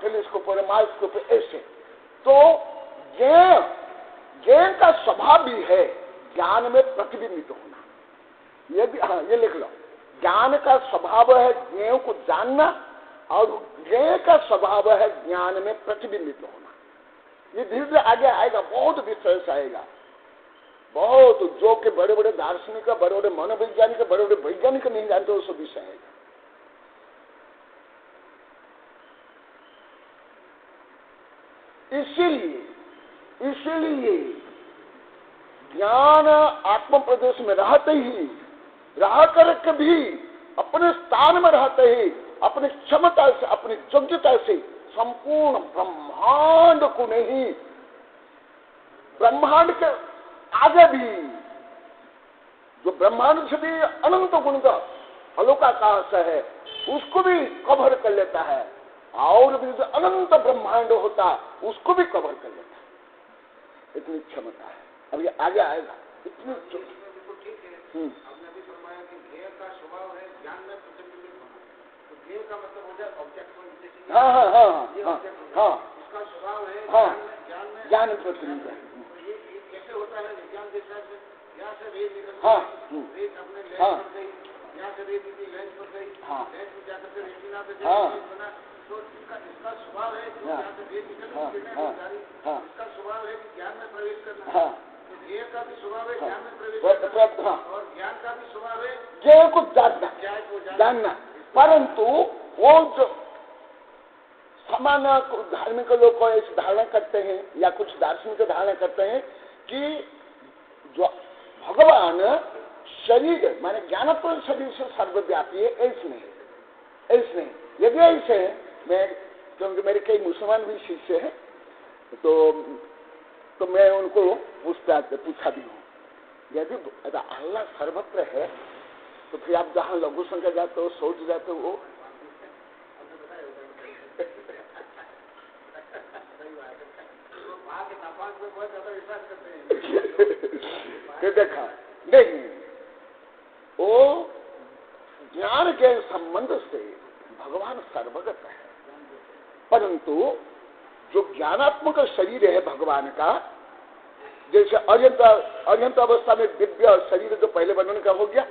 टेलीस्कोप और माइक्रोस्कोप ऐसे। तो ज्ञान का स्वभाव भी है ज्ञान में प्रतिबिंबित होना, ये भी, हाँ ये लिख लो। ज्ञान का स्वभाव है ज्ञेय को जानना, और ज्ञेय का स्वभाव है ज्ञान में प्रतिबिंबित होना। ये धीरे धीरे आगे आएगा, बहुत विस्तार से आएगा, बहुत, जो कि बड़े बड़े दार्शनिक, बड़े बड़े मनोवैज्ञानिक, बड़े बड़े वैज्ञानिक नहीं जानते, वो सब विषय आएगा। इसीलिए ज्ञान आत्म प्रदेश में रहते ही, रह करके भी अपने स्थान में रहते ही, अपनी क्षमता से, अपनी योग्यता से संपूर्ण ब्रह्मांड को नहीं, ब्रह्मांड के आगे भी, जो ब्रह्मांड से भी अनंत गुण का अलोकाकाश है, उसको भी कवर कर लेता है, और भी जो अनंत ब्रह्मांड होता है उसको भी कवर कर लेता है। इतनी क्षमता है, अब ये आगे आएगा। इतनी हाँ हाँ हाँ हाँ हाँ, इसका स्वभाव है हाँ, ज्ञान में प्रतिबिंब है। कैसे होता है विज्ञान के साथ, यहाँ से रेत निकल हाँ, रेत अपने लेंस हाँ, पर गई, यहाँ से रेत निकली लेंस पर गई, हाँ, लेंस में जाकर के रेटिना पे हाँ, बना। तो इसका स्वभाव है जो यहाँ से रेत निकल इसका स्वभाव है कि ज्ञान में प्रवेश करना। हाँ, तो ध्येय का भी स्वभाव है ज्ञान में प्रवेश करना, और ज्ञान का भी स्वभाव है ज्ञान को जानना। परंतु वो जो सामान्य धार्मिक लोग को ऐसी धारणा करते हैं, या कुछ दार्शनिक धारणा करते हैं कि जो भगवान शरीर माने ज्ञानत्व शरीर से सर्वव्यापी है, ऐसे नहीं। ऐसे नहीं। यदि ऐसे मैं, क्योंकि मेरे कई मुसलमान भी शिष्य हैं, तो मैं उनको पूछा भी हूँ, यदि अल्लाह सर्वत्र है तो फिर आप जहाँ लघु संख्या जाते हो, सोच जाते हो, देखा नहीं, वो ज्ञान के संबंध से भगवान सर्वगत है, परंतु जो ज्ञानात्मक शरीर है भगवान का, जैसे अर्यंत अवस्था में दिव्य शरीर जो पहले वर्णन का हो गया,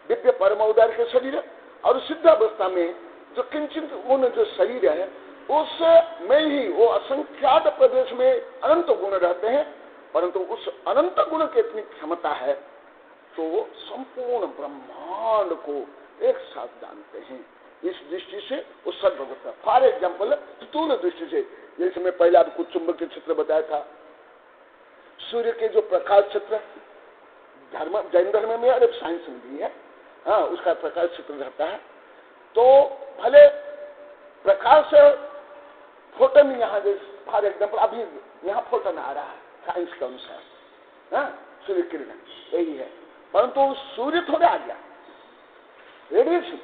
दिव्य परम उदार के शरीर, और सिद्ध अवस्था में जो किंचित गुण जो शरीर है, उसमें ही वो असंख्यात प्रदेश में अनंत गुण रहते हैं, परंतु उस अनंत गुण की इतनी क्षमता है तो वो संपूर्ण ब्रह्मांड को एक साथ जानते हैं। इस दृष्टि से वो सर्वगत है। फॉर एग्जाम्पल, स्थूल दृष्टि से, जैसे मैं पहले आपको चुंबक के चित्र बताया था, सूर्य के जो प्रकाश क्षेत्र जैन धर्म में और साइंस में भी है, हाँ, उसका प्रकाश क्षेत्र रहता है। तो भले प्रकाश फोटन यहाँ, फॉर एग्जाम्पल अभी यहाँ फोटन आ रहा है साइंस के अनुसार, हाँ, सूर्य किरण यही है, परंतु सूर्य थोड़ा आ गया, रेडिएशन,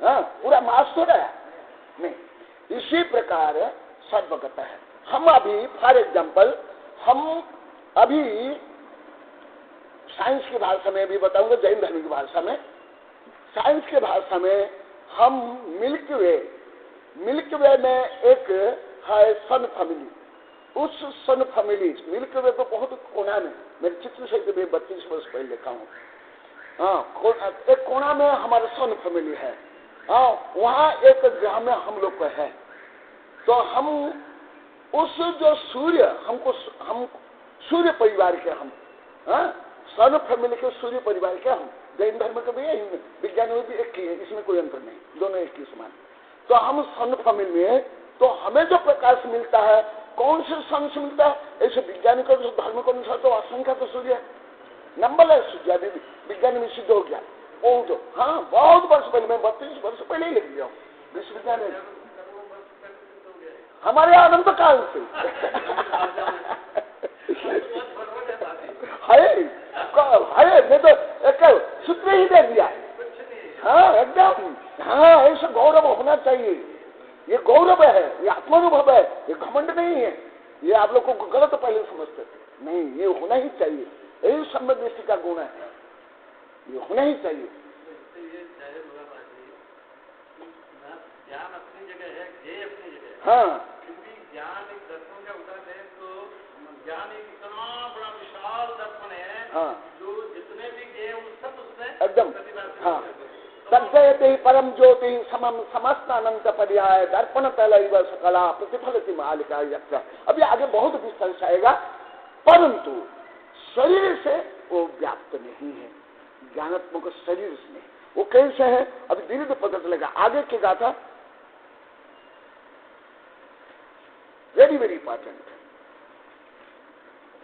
हाँ, पूरा मास थोड़ा है नहीं। इसी प्रकार सर्वगत है। हम अभी फॉर एग्जाम्पल, हम अभी साइंस की भाषा में भी बताऊंगा, जैन धर्म की भाषा में, साइंस की भाषा में हम मिल्की वे में एक है सन फैमिली, उस सन फैमिली मिल्की वे तो बहुत कोना में, मेरे चित्र से भी 32 वर्ष पहले लिखा हूँ, हाँ, एक कोना में हमारा सन फैमिली है, हाँ, वहाँ एक ग्रह में हम लोग का है। तो हम उस जो सूर्य, हम सूर्य परिवार के, हम सन फैमिली के सूर्य परिवार के, हम जैन धर्म के भी है, विज्ञान में भी एक ही है, इसमें कोई अंतर नहीं, दोनों एक ही समान। तो हम सन फैमिली में, तो हमें जो प्रकाश मिलता है कौन से सन से मिलता है? ऐसे वैज्ञानिक और धर्म को अनुसार तो असंख्य तो सूर्य है, नंबर है सूर्य, विज्ञान में सिद्ध हो गया बहुत, हाँ, बहुत वर्ष पहले, मैं 32 वर्ष पहले ही लिख दिया हूँ विश्वविद्यालय में, हमारे अनंत काल से है, मैं तो एक सूत्र ही दे दिया, हाँ, एकदम, हाँ, ऐसा गौरव होना चाहिए, ये गौरव है, ये आत्मानुभव है, ये घमंड नहीं है, ये आप लोग को गलत पहले समझते थे, नहीं, ये होना ही चाहिए, यही सम्यक दृष्टि का गुण है, ये होना ही चाहिए। ज्ञान अपनी जगह है, ध्येय अपनी जगह है, हाँ, क्योंकि ज्ञान एक दर्पण का उदाहरण है, तो ज्ञान एक इतना बड़ा विशाल दर्पण है, हाँ, जो जितने भी ध्येय उन सब उसमें एकदम, हाँ, तज्जयते परम ज्योति समम समस्त अनंत पर्याय दर्पण तलैव सकला प्रतिफलति मालिका यत्र। अभी आगे बहुत विस्तार से आएगा, परंतु शरीर से वो व्याप्त नहीं है, ज्ञानात्मक शरीर से नहीं, वो कैसे है अभी धीरे धीरे पता चलेगा। आगे की गाथा वेरी वेरी इंपॉर्टेंट,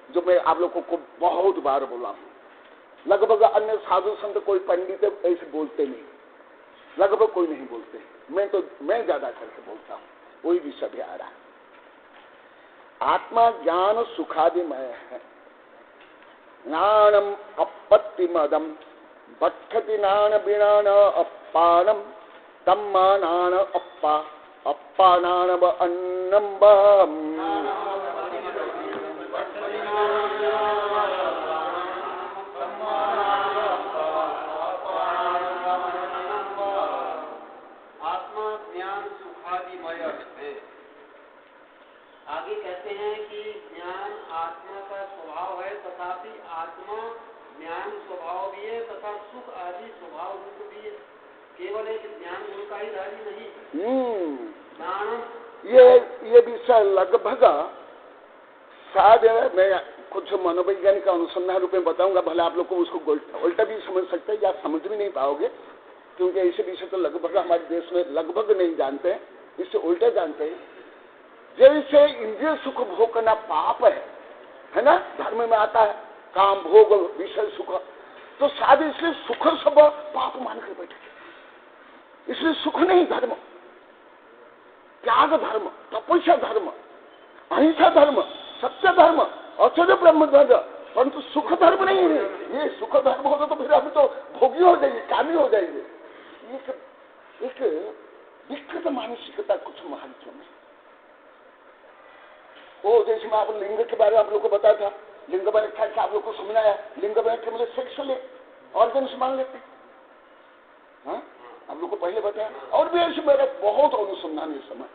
जो मैं आप लोगों को बहुत बार बोला हूं, लगभग अन्य साधु संत कोई पंडित ऐसे बोलते नहीं, लगभग कोई नहीं बोलते, मैं ज्यादा करके बोलता हूं, वही विषय भी आ रहा है। आत्मा ज्ञान सुखादिमय है, ज्ञानम अपत्ति मदम बक्षति नान बिनान अपानम तम्मा नान अप्पा अप्पा नान अन्नम आगे कहते हैं कि ज्ञान आत्मा का स्वभाव है, तथापि आत्मा ज्ञान स्वभाव भी है तथा सुख आदि स्वभाव रूप भी है, केवल एक ज्ञान गुण का ही धारी नहीं। ये विषय लगभग शायद मैं कुछ मनोवैज्ञानिक अनुसंधान रूप में बताऊंगा, भले आप लोग को उसको उल्टा भी समझ सकते हैं या समझ भी नहीं पाओगे, क्योंकि ऐसे विषय तो लगभग हमारे देश में लगभग नहीं जानते हैं, इससे उल्टा जानते हैं। जैसे इंद्रिय सुख भोग करना पाप है ना, धर्म में आता है काम भोग विषय सुख, तो शायद इसलिए सुख सब पाप मान कर बैठे, इसलिए सुख नहीं धर्म, त्याग धर्म, तपस्या धर्म, अहिंसा धर्म, सत्य धर्म, अचर्य ब्रह्म ध्वज, परंतु सुख धर्म नहीं है। ये सुख धर्म होगा तो फिर हम तो भोगी हो जाएंगे, कामी हो जाएंगे। एक विकृत मानसिकता कुछ महत्व में। वो जैसे मैं आप लिंग के बारे में आप लोग को बताया था, लिंग में रखा है, आप लोग को समझ आया। लिंग में के मतलब सेक्सुअल ऑर्गन्स मान लेते हैं, हाँ आप लोग को पहले बताया। और भी ऐसे मेरा बहुत अनुसंधान इस समय,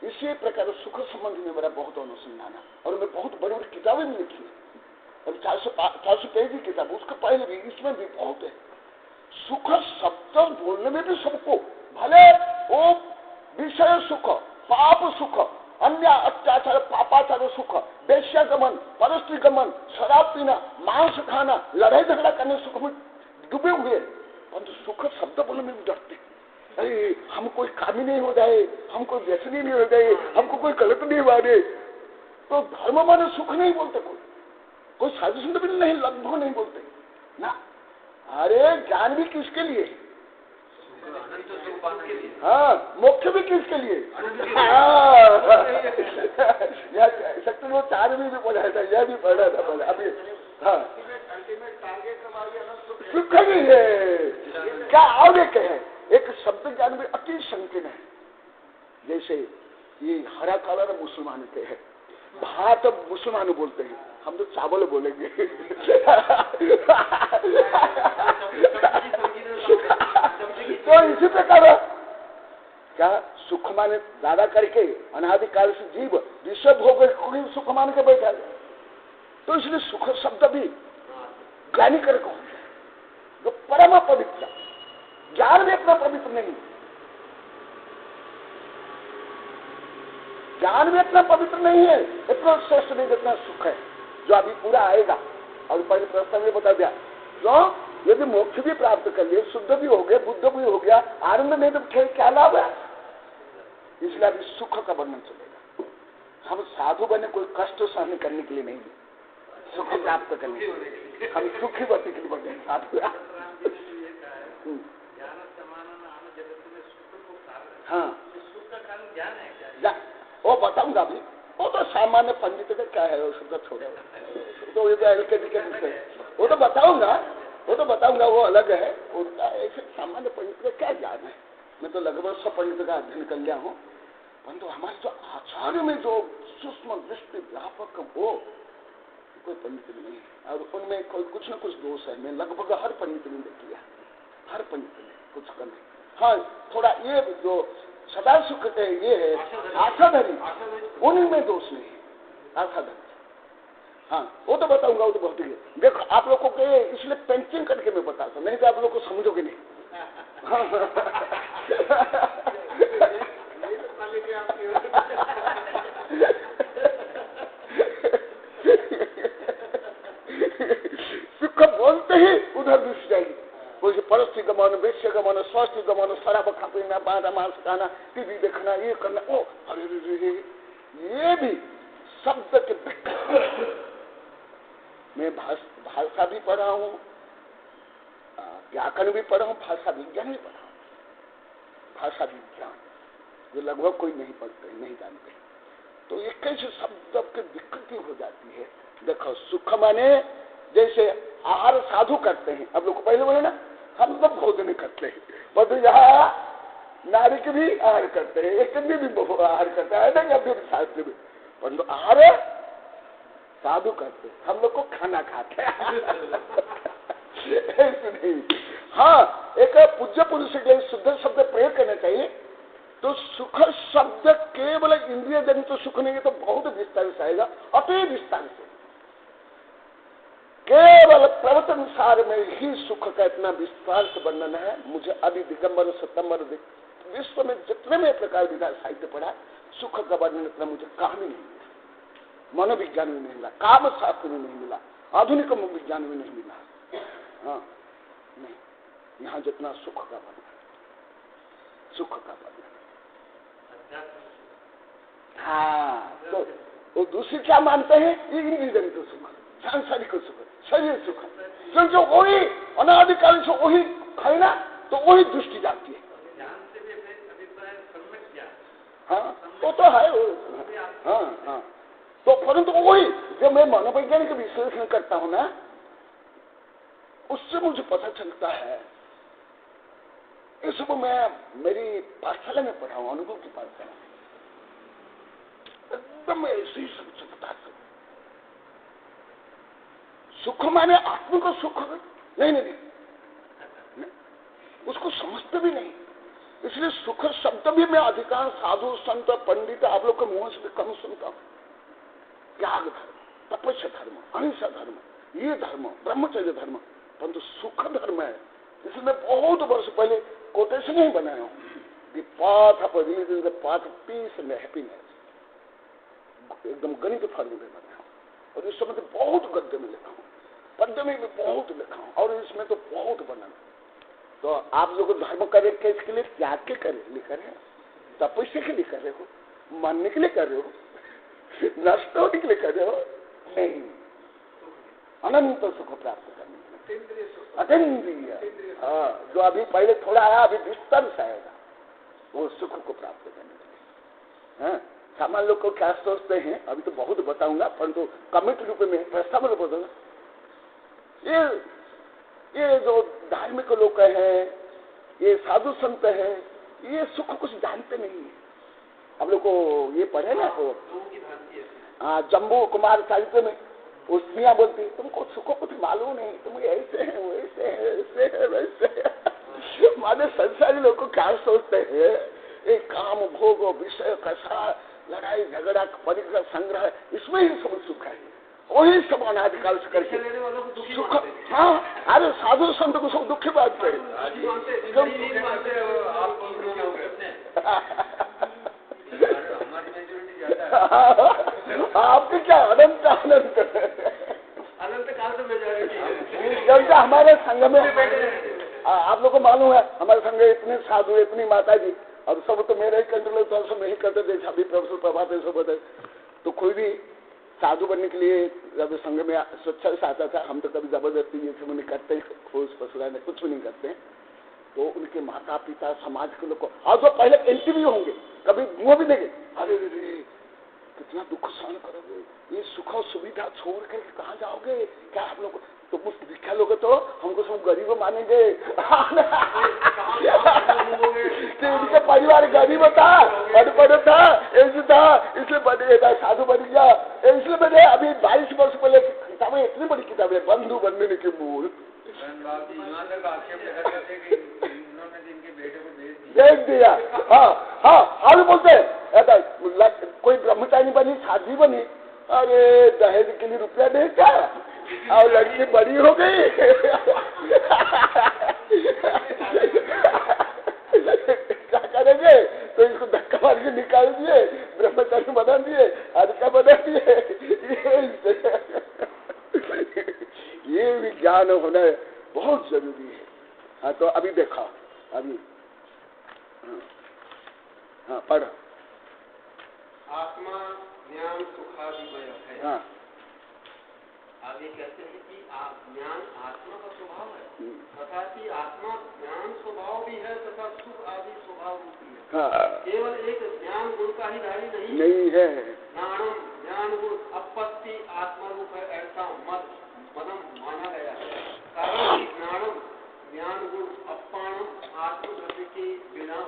इसी प्रकार सुख संबंध में मेरा बहुत अनुसंधान है। और मैं बहुत बड़ी बड़ी किताबें भी लिखी है, और 400 पेज की किताब, उसके पहले भी, इसमें भी बहुत है। सुख शब्द बोलने में भी सबको, भले वो विषय सुख, पाप सुख, अन्य अत्याचार पापाचार सुख, वेश्यागमन, परस्त्री गमन, शराब पीना, मांस खाना, लड़ाई झगड़ा करने सुख में डूबे हुए, परंतु सुख शब्द बोलने में भी डरते। अरे हम कोई कामी नहीं हो जाए, हम कोई व्यसनी नहीं हो जाए, हमको कोई गलत नहीं मारे। तो धर्म माने सुख नहीं बोलते, कोई साधु संत भी नहीं, लगभग नहीं बोलते ना। अरे ज्ञान भी किसके लिए? हाँ, मोक्ष भी किसके लिए? सत्य वो 4 में भी पढ़ा था, यह भी पढ़ा था पहले अभी। हाँ, सुख नहीं है क्या? और एक है, एक शब्द ज्ञान भी अति संकीर्ण है। जैसे ये हरा कलर मुसलमान के है, भात मुसलमान बोलते हैं, हम तो चावल बोलेंगे। तो इसी प्रकार क्या सुख माने दादा करके अनादिकाल से जीव विषय भोग सुख मान के बैठा है। तो इसलिए सुख शब्द भी ज्ञानी कर कौन है, जो परम पवित्र, ज्ञान में इतना पवित्र नहीं, ज्ञान में इतना पवित्र नहीं है, इतना श्रेष्ठ नहीं जितना सुख है, जो अभी पूरा आएगा। और पहले प्रस्ताव में बता दिया, जो यदि मोक्ष भी प्राप्त कर लिए, शुद्ध भी हो गया, बुद्ध भी हो गया, आनंद में तो क्या लाभ है? इसलिए अभी सुख का वर्णन चलेगा। हम साधु बने कोई कष्ट सहन करने के लिए नहीं, सुख प्राप्त करने के लिए, हम सुखी बनने के लिए बने साधु। हाँ, वो बताऊंगा अभी, वो तो सामान्य पंडित का क्या है, वो शुद्ध छोड़े, तो ये LKD के विषय वो तो बताऊंगा, वो अलग है। उनका ऐसे सामान्य पंडित का क्या ज्ञान है? मैं तो लगभग 100 पंडित का अध्ययन कर लिया हूँ, परंतु हमारे जो आचार्य में जो सूक्ष्म दृष्टि व्यापक वो कोई पंडित नहीं है, और उनमें कोई कुछ न कुछ दोष है। मैं लगभग हर पंडित ने देख लिया, हर पंडित ने कुछ कर नहीं। हाँ, थोड़ा ये जो सदा सुख है, ये है आशाधरी, उनमें दोष नहीं है, आशाधरी। हाँ, वो तो बताऊंगा, वो तो बहुत ही है। देखो आप लोगों को इसलिए पेंटिंग करके मैं बताता, नहीं तो आप लोग को समझोगे नहीं। सुख बोलते ही उधर घुस जाएगी, कोई परस्त्री गमन, वेश्य गमन, स्वास्थ्य गमन, शराब खाना, बारह मांस खाना, टीवी देखना, ये करना, ओ अरे ये भी शब्द के। मैं भाषा भी पढ़ा हूँ, व्याकरण भी पढ़ा हूँ, भाषा विज्ञान भी पढ़ा हूँ। भाषा विज्ञान जो लगभग कोई नहीं पढ़ते, नहीं जानते, तो ये कैसे शब्द की विकृति हो जाती है। देखो सुख माने जैसे आहार साधु करते हैं, अब लोग पहले बोले ना, हम तो भोजन करते हैं, पर यहाँ नारी के भी आहार करते हैं, एक भी आहार करता है ना, अभी शास्त्र में, परंतु आहार साधु करते, हम लोग को खाना खाते ऐसे नहीं। हाँ, एक पूज्य पुरुष के लिए शुद्ध शब्द प्रयोग करना चाहिए। तो सुख शब्द केवल इंद्रिय जनित तो सुख नहीं है, तो बहुत विस्तार से आएगा, अति विस्तार से। केवल प्रवचन सार में ही सुख का इतना विस्तार से वर्णन है। मुझे अभी दिगंबर सितंबर विश्व में जितने में प्रकार विधा साहित्य पढ़ा, सुख का वर्णन इतना मुझे कहाँ भी नहीं मिला, मनोविज्ञान में नहीं मिला, काम शास्त्र में नहीं मिला, आधुनिक विज्ञान में नहीं मिला। हाँ नहीं, यहाँ जितना सुख का वर्णन, सुख का वर्णन। हाँ, तो वो दूसरी क्या मानते हैं, ये इंद्रिय तो सुख, सांसारिक सुख, शरीर सुख, क्योंकि वही अनादिकाल से वही खाए ना, तो वही दृष्टि जाती है। हाँ वो तो है हाँ हाँ। तो परंतु वही जब मैं मनोवैज्ञानिक विश्लेषण करता हूं ना, उससे मुझे पता चलता है, ये सब मैं मेरी पाठशाला में पढ़ा हूं, अनुभव की पाठशाला में, एकदम ऐसे ही सब चलता है। सुख माने आत्मा का सुख नहीं, नहीं, नहीं, उसको समझते भी नहीं। इसलिए सुख शब्द भी मैं अधिकांश साधु संत पंडित आप लोग के मुंह से कम सुनता हूं। त्याग धर्म, तपस्या धर्म, अहिंसा धर्म, ये धर्म, ब्रह्मचर्य धर्म, परंतु सुख धर्म है। इसलिए मैं बहुत वर्ष पहले कोटेशन ही बनाया हूं, the path of religion, the path of peace and happiness, एकदम गणित फॉर्मूले बनाया हूं। और इस समय तो बहुत गद्य में लिखा हूं, पद्य में भी बहुत लिखा हूं, और इसमें तो बहुत वर्णन। तो आप लोग धर्म करे किसके लिए? त्याग के करे लिए कर रहे हो, तपस्या के लिए कर रहे हो, मानने के लिए कर रहे हो, नष्ट होने के लिए कर रहे हो? नहीं, अनंत सुख प्राप्त करने के लिए, अतीन्द्रिय, हाँ, जो अभी पहले थोड़ा आया, अभी विस्तार से आएगा, वो सुख को प्राप्त करने के लिए। हाँ, सामान्य लोग को क्या सोचते हैं अभी तो बहुत बताऊंगा, परंतु कमिट रूप में प्रस्ताव में बताऊंगा। ये जो धार्मिक लोग हैं, ये साधु संत हैं, ये सुख कुछ जानते नहीं है। हम लोग को ये पढ़े ना, हाँ, जम्बू कुमार साहित्य में वो स्त्रियां बोलती, तुमको सुख कुछ मालूम नहीं, तुम ऐसे हैं, वैसे हैं, ऐसे हैं, वैसे हैं। माने संसारी लोग को क्या सोचते हैं, एक काम भोग विषय कसा लड़ाई झगड़ा परिग्रह संग्रह, इसमें ही सब सुख है, वही सब अनादिकाल से करके सुख। हाँ, अरे साधु संत को सब दुखी बात है। आपकी क्या अनंत अनंत काल से मेजॉरिटी, जब हमारे संघ में आप लोग को मालूम है, हमारे संघ इतने साधु, इतनी माता जी, और सब तो मेरे ही कंट्रोल तो सब नहीं करते थे, अभी प्रोफेसर प्रभात सब बताए। तो कोई भी साधु बनने के लिए जब संघ में स्वच्छता से आता था, हम तो कभी जबरदस्ती ये सब नहीं करते, खोज पसुराने कुछ भी नहीं करते। तो उनके माता पिता समाज के लोग को, और जो पहले इंटरव्यू होंगे, कभी मुंह भी देंगे, अरे कितना दुख सहन करोगे, ये सुख और सुविधा छोड़ कर कहाँ जाओगे, क्या आप लोग तो कुछ दिखा लोगे तो हमको सब गरीब मानेंगे। कि उनके परिवार गरीब था, पढ़ था, ऐसे था, इसलिए बने साधु बन गया, इसलिए मैंने अभी 22 वर्ष पहले किताबें, इतनी बड़ी किताबें, बंधु बनने के मूल देख दिया। हाँ हाँ, अभी बोलते कोई ब्रह्मचारी बनी, साध्वी बनी, अरे दहेज के लिए रुपया दे क्या, और लड़की बड़ी हो गई, क्या करेंगे? तो इसको धक्का मार के निकाल दिए, ब्रह्मचारी बना दिए, अधिका बना दिए। ये विज्ञान होना बहुत जरूरी है। हाँ, तो अभी देखा, अभी हाँ पढ़, आत्मा ज्ञान सुखादिमय है। हाँ, आगे कहते हैं कि ज्ञान आत्मा का स्वभाव है, तथा कि आत्मा ज्ञान स्वभाव भी है तथा सुख आदि स्वभाव रूपी है। हाँ, केवल एक ज्ञान गुण का ही धारी नहीं है। ज्ञानम ज्ञान गुण अपत्ति आत्मरूप है, ऐसा मदम माना गया है। कारण कि ज्ञानम ज्ञान गुण अपाणम आत्मगति के बिना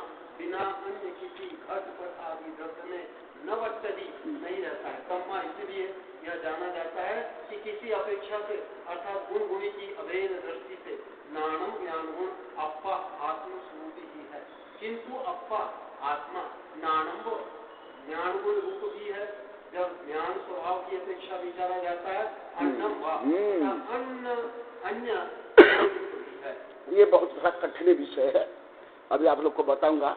अन्य किसी घट पर आदि द्रव्य में नवत्यदि नहीं रहता है। कम्मा इसलिए यह जाना जाता है कि किसी अपेक्षा से अर्थात गुण गुणी की अभेद दृष्टि से ज्ञानम ज्ञान गुण अप्पा आत्मस्वरूपी ही है, किंतु अप्पा आत्मा ज्ञानम ज्ञान गुण रूप भी है। जब ज्ञान स्वभाव की अपेक्षा विचारा जाता है, अन्नम अन्य है। ये बहुत बड़ा कठिन विषय है, अभी आप लोग को बताऊंगा।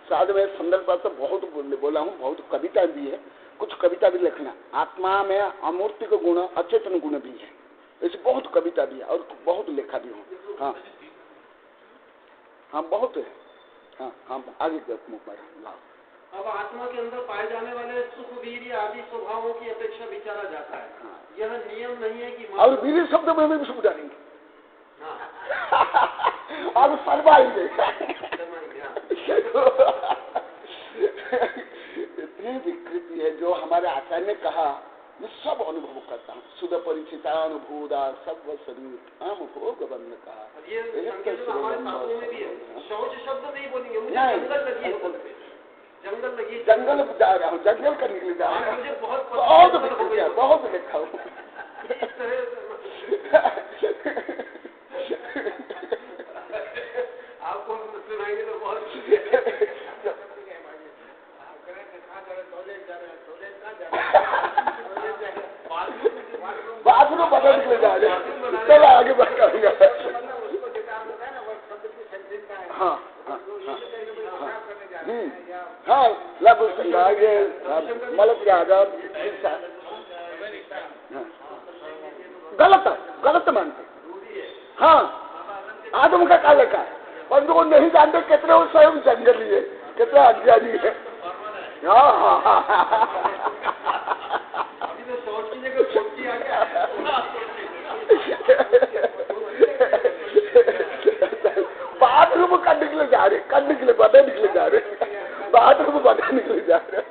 शायद मैं संदर्भ तो बहुत बोला हूँ, बहुत कविता भी है, कुछ कविता भी लिखना। आत्मा में अमूर्तिक गुण अचेतन गुण भी है, ऐसे बहुत कविता भी है और बहुत लेखा भी हूँ। हाँ हाँ, बहुत है। हाँ हाँ, आगे लाओ। अब आत्मा के अंदर पाए जाने वाले सुख वीर्य आदि स्वभावों की अपेक्षा विचारा जाता है। हाँ। यह नियम नहीं है कि और वीर्य शब्द में भी सुख डालेंगे। हाँ। और सर्वाइंगे। इतनी विकृति है जो हमारे आचार्य ने कहा, मैं सब अनुभव करता हूँ। सुध परिचितानुभूता सर्व शरीर आम भोग बंद कहा। शौच शब्द नहीं बोलेंगे, जंगल लगी, जंगल जा रहा हूँ, जंगल का निकल जा रहा हूँ। मुझे बहुत बहुत लिखा हूँ। आपको सुनाएंगे तो बहुत बाथरूम बदल निकले जा रहे हैं। चलो आगे बढ़ाऊंगा। हाँ हाँ हाँ, लघु संघ ये मलक यादव गलत मानते। हाँ, आदम का काले का, परंतु वो नहीं जानते कितने वो स्वयं जंगली है, कितने अज्ञानी है। हाँ हाँ हाँ, बाथरूम का निकले जा रहे, कद निकले बदे निकले जा रहे, बाथरूम बदे निकले जा रहे।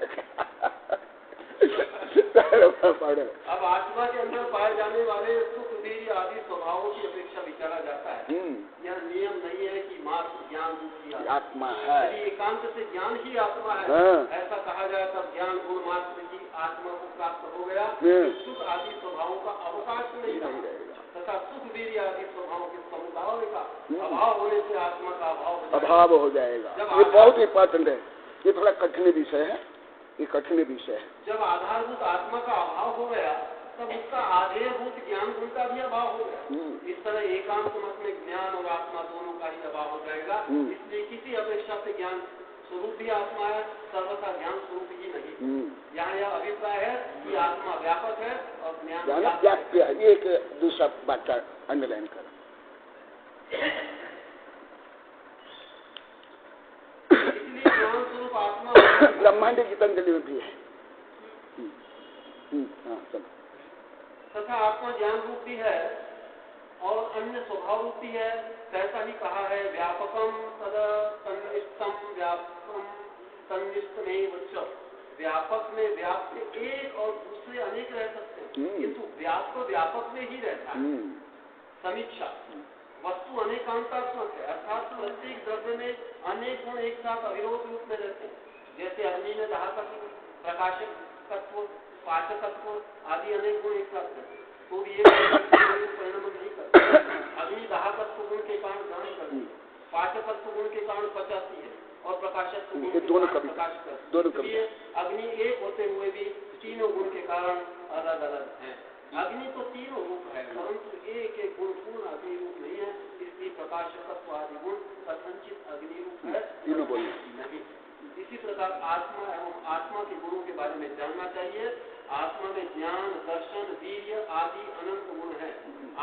अब आत्मा के अंदर पाए जाने वाले सुख वीर्य आदि स्वभावों की अपेक्षा विचारा जाता है। यह नियम नहीं है कि मात्र ज्ञान रूपी आत्मा है, एकांत से ज्ञान ही आत्मा है। ऐसा कहा जाए तब ज्ञान गुण मात्र ही आत्मा को प्राप्त हो गया, सुख आदि स्वभावों का अवकाश नहीं रहेगा तथा सुख वीर्य आदि स्वभावों के समुदाय का अभाव होने से आत्मा का अभाव हो जाएगा। ये बहुत इंपॉर्टेंट है, ये थोड़ा कठिन विषय है, ये कठिन विषय है। जब आधारभूत आत्मा का अभाव हो गया तब उसका आधेयभूत ज्ञान गुण का भी अभाव हो गया। इस तरह एकांत मत में ज्ञान और आत्मा दोनों का ही अभाव हो जाएगा। इसलिए किसी अपेक्षा से ज्ञान स्वरूप भी आत्मा है, सर्वथा ज्ञान स्वरूप ही नहीं। यहाँ यह अभिप्राय है कि आत्मा व्यापक है और ज्ञान व्याप्य है। ये एक दूसरा बात का अंडरलाइन कर। इसलिए ज्ञान स्वरूप आत्मा ब्रह्मांड गीतांजलि में भी है। तथा आत्मा ज्ञान रूपी है और अन्य स्वभाव रूपी है। कैसा ही कहा है, व्यापकम तद तन्निष्ठम व्यापकम तन्निष्ठमेव च। व्यापक में व्याप्त एक और दूसरे अनेक रह सकते हैं, किंतु व्यापक में ही रहता है। समीक्षा, वस्तु अनेकांतात्मक है, अर्थात प्रत्येक द्रव्य में अनेक गुण एक साथ अविरोध रूप में रहते हैं। जैसे अग्नि में दाहकत्व, प्रकाशक तत्व, पाचकत्व आदि अनेक गुण एक साथ रहते हैं। तो ये परिणाम नहीं करते। अग्नि दाहकत्व गुण के कारण दहन करती है, पाचकत्व गुण के कारण पचाती है और प्रकाशत्व गुण के कारण प्रकाश करती है। अग्नि एक होते हुए भी तीनों गुण के कारण अलग अलग है। अग्नि तो तीनों रूप है, परंतु एक एक गुण पूर्ण अग्नि रूप नहीं है। इसलिए प्रकाशकत्व आदि गुण कथनचित अग्नि रूप है, तीनों गुण नहीं। इसी प्रकार आत्मा एवं आत्मा के गुणों के बारे में जानना चाहिए। आत्मा में ज्ञान, दर्शन, वीर्य आदि अनंत गुण है।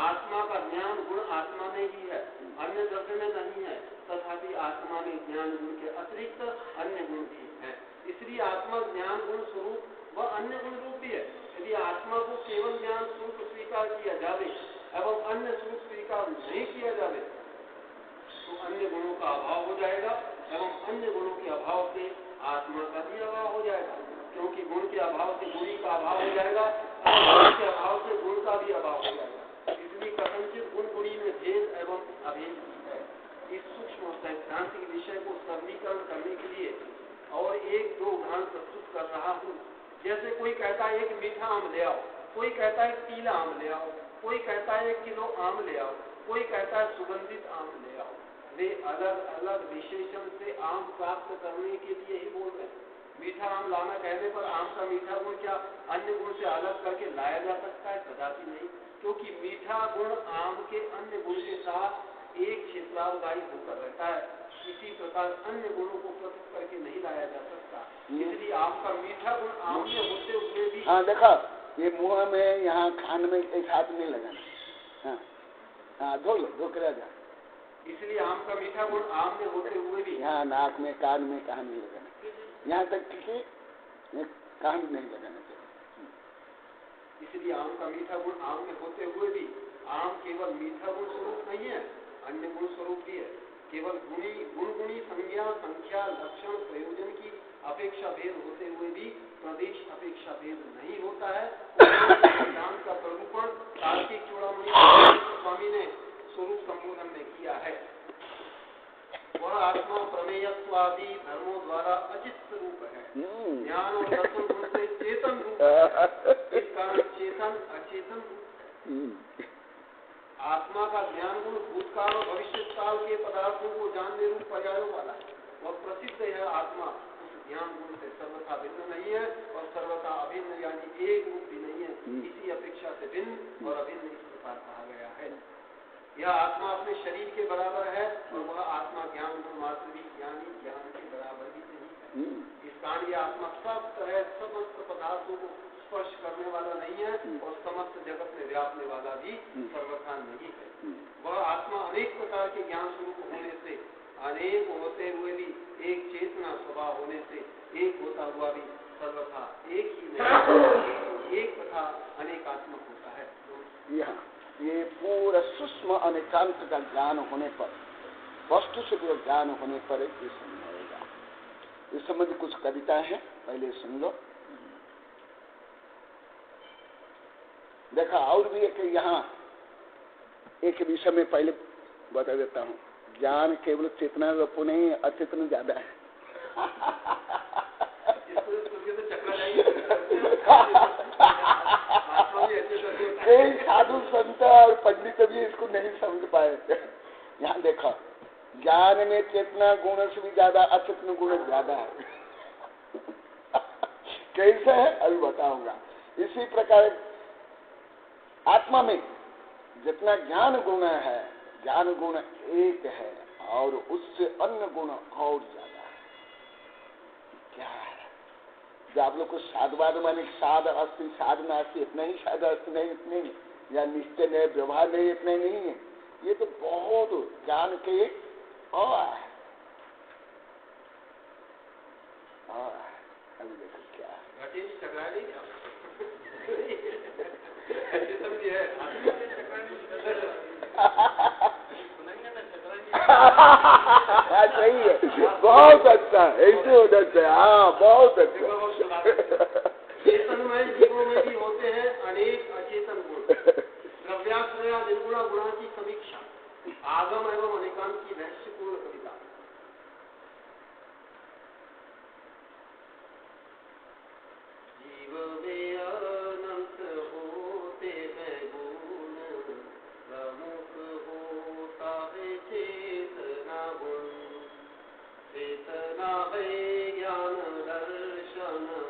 आत्मा का ज्ञान गुण आत्मा में ही है, अन्य द्रव्य में नहीं है। तथापि आत्मा में ज्ञान गुण के अतिरिक्त अन्य गुण भी है। इसलिए आत्मा ज्ञान गुण स्वरूप व अन्य गुण रूप भी है। यदि आत्मा को केवल ज्ञान स्वरूप स्वीकार किया जावे एवं अन्य स्वरूप स्वीकार नहीं किया जावे तो अन्य गुणों का अभाव हो जाएगा एवं अन्य गुणों के अभाव से आत्मा का भी अभाव हो जाएगा, क्योंकि गुण के अभाव से गुणी का अभाव हो जाएगा और गुण के अभाव से गुण का भी अभाव हो जाएगा। इसलिए कथनचित गुण गुणी में भेद एवं अभेद है। इस सूक्ष्म सैद्धांतिक विषय को सरलीकरण करने के लिए और एक दो उदाहरण प्रस्तुत कर रहा हूँ। जैसे कोई कहता है एक मीठा आम ले आओ, कोई कहता है पीला आम ले आओ, कोई कहता है 1 किलो आम ले आओ, कोई कहता है सुगंधित आम ले आओ। वे अलग अलग विशेषण से आम प्राप्त करने के लिए ही बोल रहे हैं। मीठा आम लाना कहने पर आम का मीठा गुण क्या अन्य गुण से अलग करके लाया जा सकता है? कदापि नहीं, क्योंकि मीठा गुण आम के अन्य गुण के साथ एक क्षेत्रावगाही होकर रहता है। इसी प्रकार अन्य गुणों को पृथक करके नहीं लाया जा सकता। इसलिए आम का मीठा गुण आम में होते हुए भी देखा, ये मुंह में यहाँ खान में एक हाथ नहीं लगाना। धो लो, धो कर जा। इसलिए आम का मीठा गुण आम में होते हुए भी यहाँ नाक में कान में कहा नहीं लगाना, यहाँ तक किसी कहा नहीं लगाना चाहिए। इसलिए आम का मीठा गुण आम में होते हुए भी आम केवल मीठा गुण स्वरूप नहीं है, अन्य गुण स्वरूप भी है। केवल गुणी संज्ञा संख्या लक्षण प्रयोजन की अपेक्षा भेद होते हुए भी प्रदेश अपेक्षा भेद नहीं होता है। सिद्धांत का प्ररूपण तार्किक चूड़ामणि स्वामी ने स्वरूप संबोधन में किया है। वह आत्मा प्रमेयत्वादि धर्मों द्वारा अचित स्वरूप है, ज्ञान और दर्शन गुण से चेतन रूप है, इस कारण चेतन अचेतन रूप। आत्मा का ज्ञान गुण भूतकाल और भविष्य काल के पदार्थों को जानने रूप पर्यायों वाला है। वह प्रसिद्ध है आत्मा उस ज्ञान गुण से सर्वथा भिन्न नहीं है और सर्वथा अभिन्न यानी एक रूप भी नहीं है। इसी अपेक्षा से भिन्न और अभिन्न इस प्रकार कहा गया है। यह आत्मा अपने शरीर के बराबर है और वह आत्मा ज्ञान गुण मात्र भी यानी ज्ञान के बराबर भी नहीं है। इस कारण यह आत्मा सब तरह समस्त पदार्थों को स्पर्श करने वाला नहीं है और समस्त जगत में व्यापने वाला भी सर्वथा नहीं है। वह आत्मा अनेक प्रकार के ज्ञान स्वरूप होने से, अनेक होते हुए भी एक चेतना स्वभाव होने से, एक होता हुआ भी सर्वथा एक ही नहीं, एक तथा अनेकात्मक होता है। ये पूरा सूक्ष्म अनेकांत का ज्ञान होने पर, वस्तु से जो ज्ञान होने पर ये समझाएगा। इस संबंध कुछ कविता है, पहले सुन लो। देखा और भी एक यहाँ एक विषय में पहले बता देता हूँ। ज्ञान केवल चेतना रूप नहीं, अचेतन ज्यादा है। कई साधु संत और पंडित भी इसको नहीं समझ पाए। यहाँ देखो, ज्ञान में चेतना गुण से भी ज्यादा अचेतन गुण ज्यादा है। कैसे है अभी बताऊंगा। इसी प्रकार आत्मा में जितना ज्ञान गुण है, ज्ञान गुण एक है और उससे अन्य गुण और ज्यादा है। क्या है? जो आप लोग को साधवाद माने साध अस्थि साध नास्ति, इतना ही साध अस्थि नहीं, इतने ही, या निश्चय नहीं, व्यवहार नहीं, इतने नहीं है। ये तो बहुत ज्ञान के और अभी देखो क्या सही है, बहुत अच्छा, ऐसे होना चाहिए। हाँ, बहुत अच्छा। चेतनमय जीवों में भी होते हैं अनेक अचेतन गुण। द्रव्याश्रया निर्गुणा गुणा की समीक्षा, आगम एवं अनेकांत की रहस्यपूर्ण कविता। जीव में अनंत होते हैं गुण, प्रमुख होता है चेतना गुण। चेतना है ज्ञान दर्शनमय,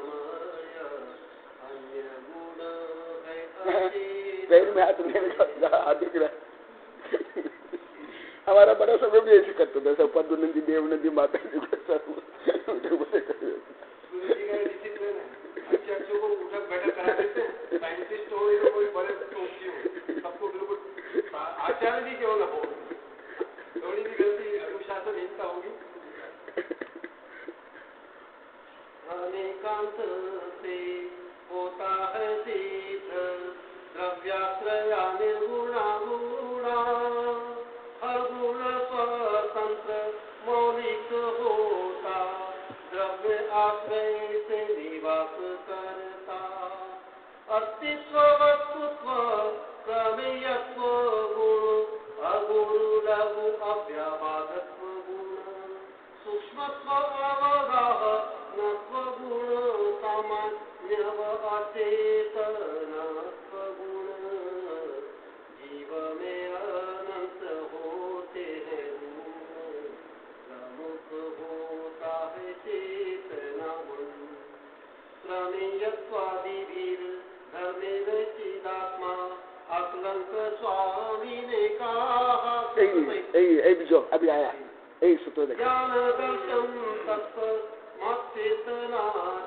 अन्य गुण है पैर में हाथ अधिक रहा। हमारा बड़ा समय भी ऐसे करते थे, सब पद्म नदी, देव नदी, माता जी अच्छे को उठक बैठक करा देते हैं। साइंटिस्ट हो या कोई बड़े सोची हो, सबको बिल्कुल आचार्य भी क्यों ना हो, थोड़ी भी गलती अनुशासनहीनता होगी। अनेकांत से होता है सिद्ध, द्रव्याश्रया निर्गुणा गुणा। हर गुण स्वतंत्र मौलिक होता, द्रव्य आश्रय से निवास करता। अस्तित्व वस्तुत्व प्रमेयत्व गुण, अगुण लघु अव्याबाधत्व गुण। सूक्ष्मत्व अवगाहनत्व गुण, सामान्य अचेतनत्व गुण। जीव में अनंत होते हैं गुण, प्रमुख होता है चेतना गुण। प्रमेयत्वादिभिर धर्मेण चिदात्मा, अकलंक स्वामी ने कहा। अभी आया ज्ञान दर्शन तत्व चेतना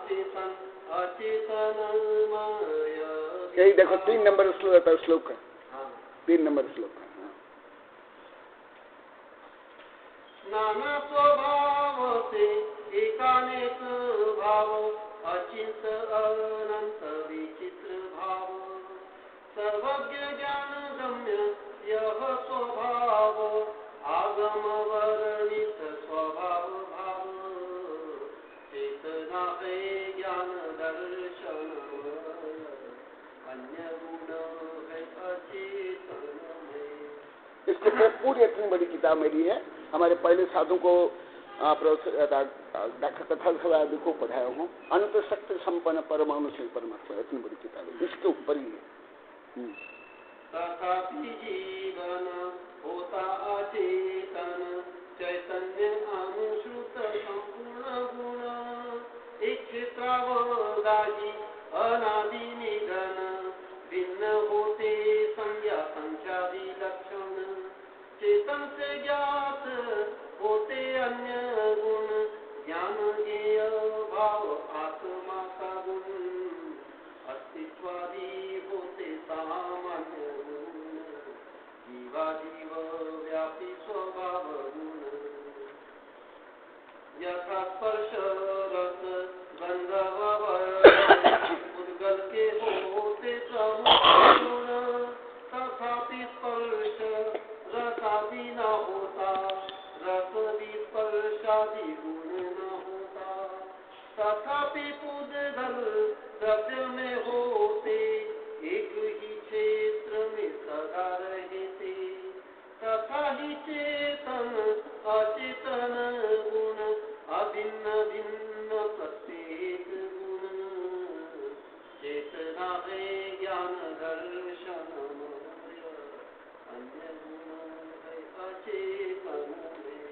चेतन अचेतनमय। यही देखो 3 नंबर श्लोक है। 3 नंबर श्लोक है। नाना स्वभाव से एकानेक भाव, अचिंत अनंत विचित्र भाव। सर्वज्ञ ज्ञान गम्य यह स्वभाव, आगम वर तो वो पूरी इतनी बड़ी किताब मेरी है। हमारे पहले साधु को डॉक्टर कथाल आदि को पढ़ाया हूँ। अनंत शक्ति संपन्न परमाणु से परमात्मा, इतनी बड़ी किताब है, इसके ऊपर ही है। तथापि जीवन होता अचेतन, चैतन्य अनुश्रुत संपूर्ण गुण, इच्छित्रावदाही अनादि निधन, भिन्न होते संज्ञा संख्यादि लक्षण, चेतन से ज्ञात होते अन्य गुण, ज्ञान ज्ञेय भाव आत्मा का गुण, अस्तित्वादि होते सामान्य गुण, जीवाजीव व्यापी स्वभाव गुण, यथा स्पर्श रस गंध उद्गल के होते प्रमुख गुण, तथापि स्पर्श रसादि न होता, रस भी स्पर्शादि गुण न होता, तथापि उद्गल द्रव्य में होते, एक ही क्षेत्र में सदा रहते, तथा ही चेतन अचेतन गुण, अभिन्न भिन्न प्रत्येक गुण, चेतना है ज्ञान दर्शनमय, अन्य गुण है अचेतन में,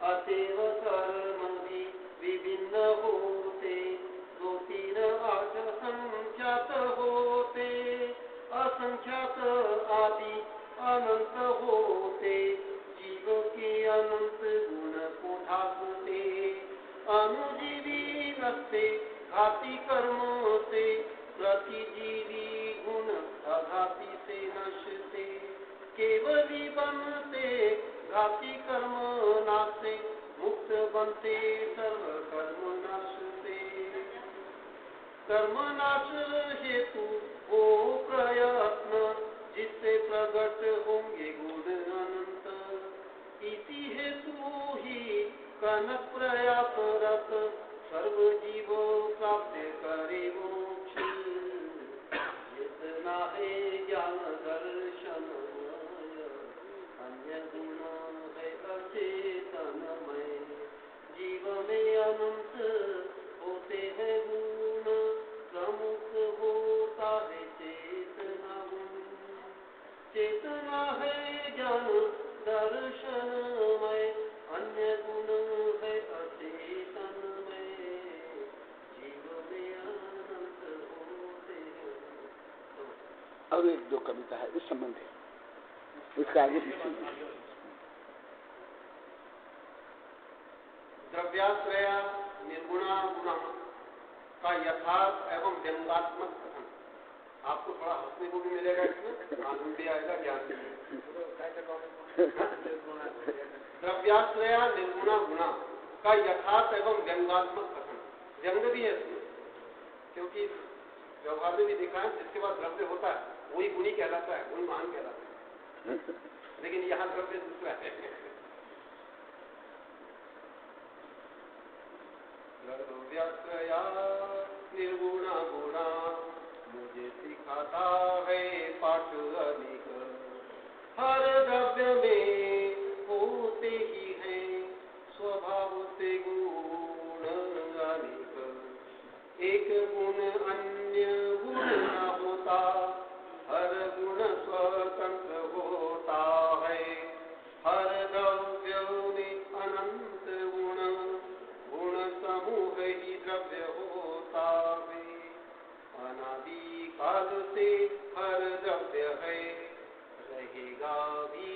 अतएव कर्म भी विभिन्न होते, दो तीन आठ संख्यात होते, असंख्यात आदि अनंत होते, जीव के अनंत गुण को ढाकते, अनुजीवी रखते घाती कर्म से, प्रतिजीवी गुण अघाती से नश्यते, केवली बनते घाती कर्म नाशे, मुक्त बनते सर्व कर्म नाशते, कर्म नाश हेतु हो प्रयत्न, जिससे प्रकट होंगे गुण अनंत, इसी हेतु ही कनक प्रयास रत, सर्व जीव प्राप्त करे मोक्ष, जितना है ज्ञान दर्शनमय, अन्य गुण है अचेतनमय, जीव में अनंत होते हैं गुण, प्रमुख होता है चेतना गुण, चेतना है ज्ञान दर्शनमय, अन्य गुण है अचेतनमय, जीव में अनंत होते हैं। और एक दो कविता है इस संबंध है, इसका आगे पीछे। द्रव्याश्रय निर्गुणा गुण का यथार्थ एवं व्यंगात्मक कथन। आपको थोड़ा हंसने को भी मिलेगा इसमें, आनंद भी आएगा, ज्ञान भी मिलेगा। द्रव्याश्रय निर्गुणा गुणा का यथार्थ एवं व्यंगात्मक कथन। व्यंग भी है इसमें, क्योंकि व्यवहार में भी देखा है जिसके बाद द्रव्य होता है वही गुणी कहलाता है, वही महान कहलाता है, लेकिन यहाँ द्रव्य दूसरा है। द्रव्याश्रया निर्गुणा गुणा मुझे सिखाता है पाठ अनेक, हर द्रव्य में होते ही है स्वभाव से गुण अनेक, एक गुण अन्य गुण न होता, हर गुण स्वतंत्र होता है, हर द्रव्य में अनंत गुण, गुण समूह ही द्रव्य होता है, अनादि काल से हर द्रव्य है, रहेगा भी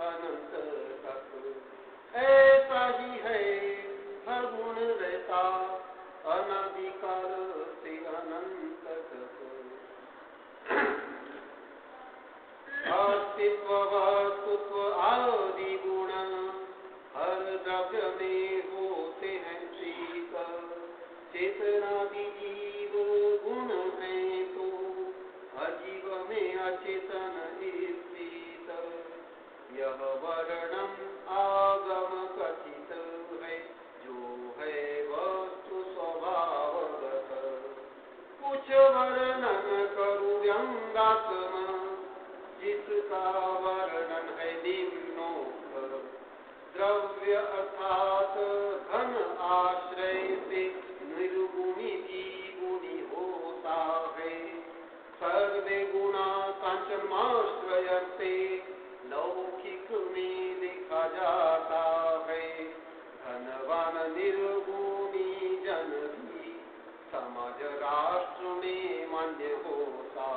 अनंत तक, ऐसा ही है हर गुण रहता, अनादिकाल से अनंत तक, अस्तित्व वस्तुत्व आदि गुण हर द्रव्य में होते हैं शीत, चेतनादि जीव गुण है तो अजीव में अचेतन स्थित, यह वर्णन आगम कथित है, जो है वस्तु स्वभावगत, कुछ वर्णन करूं व्यंगात्म, जिसका वर्णन द्रव्य अर्थात धन आश्रय से निर्गुणी भी गुणी होता है। सर्वे गुणा कांचमाश्रय से लौकिक में देखा जाता है। धनवान निर्गुणी जन भी समाज राष्ट्र में मान्य होता।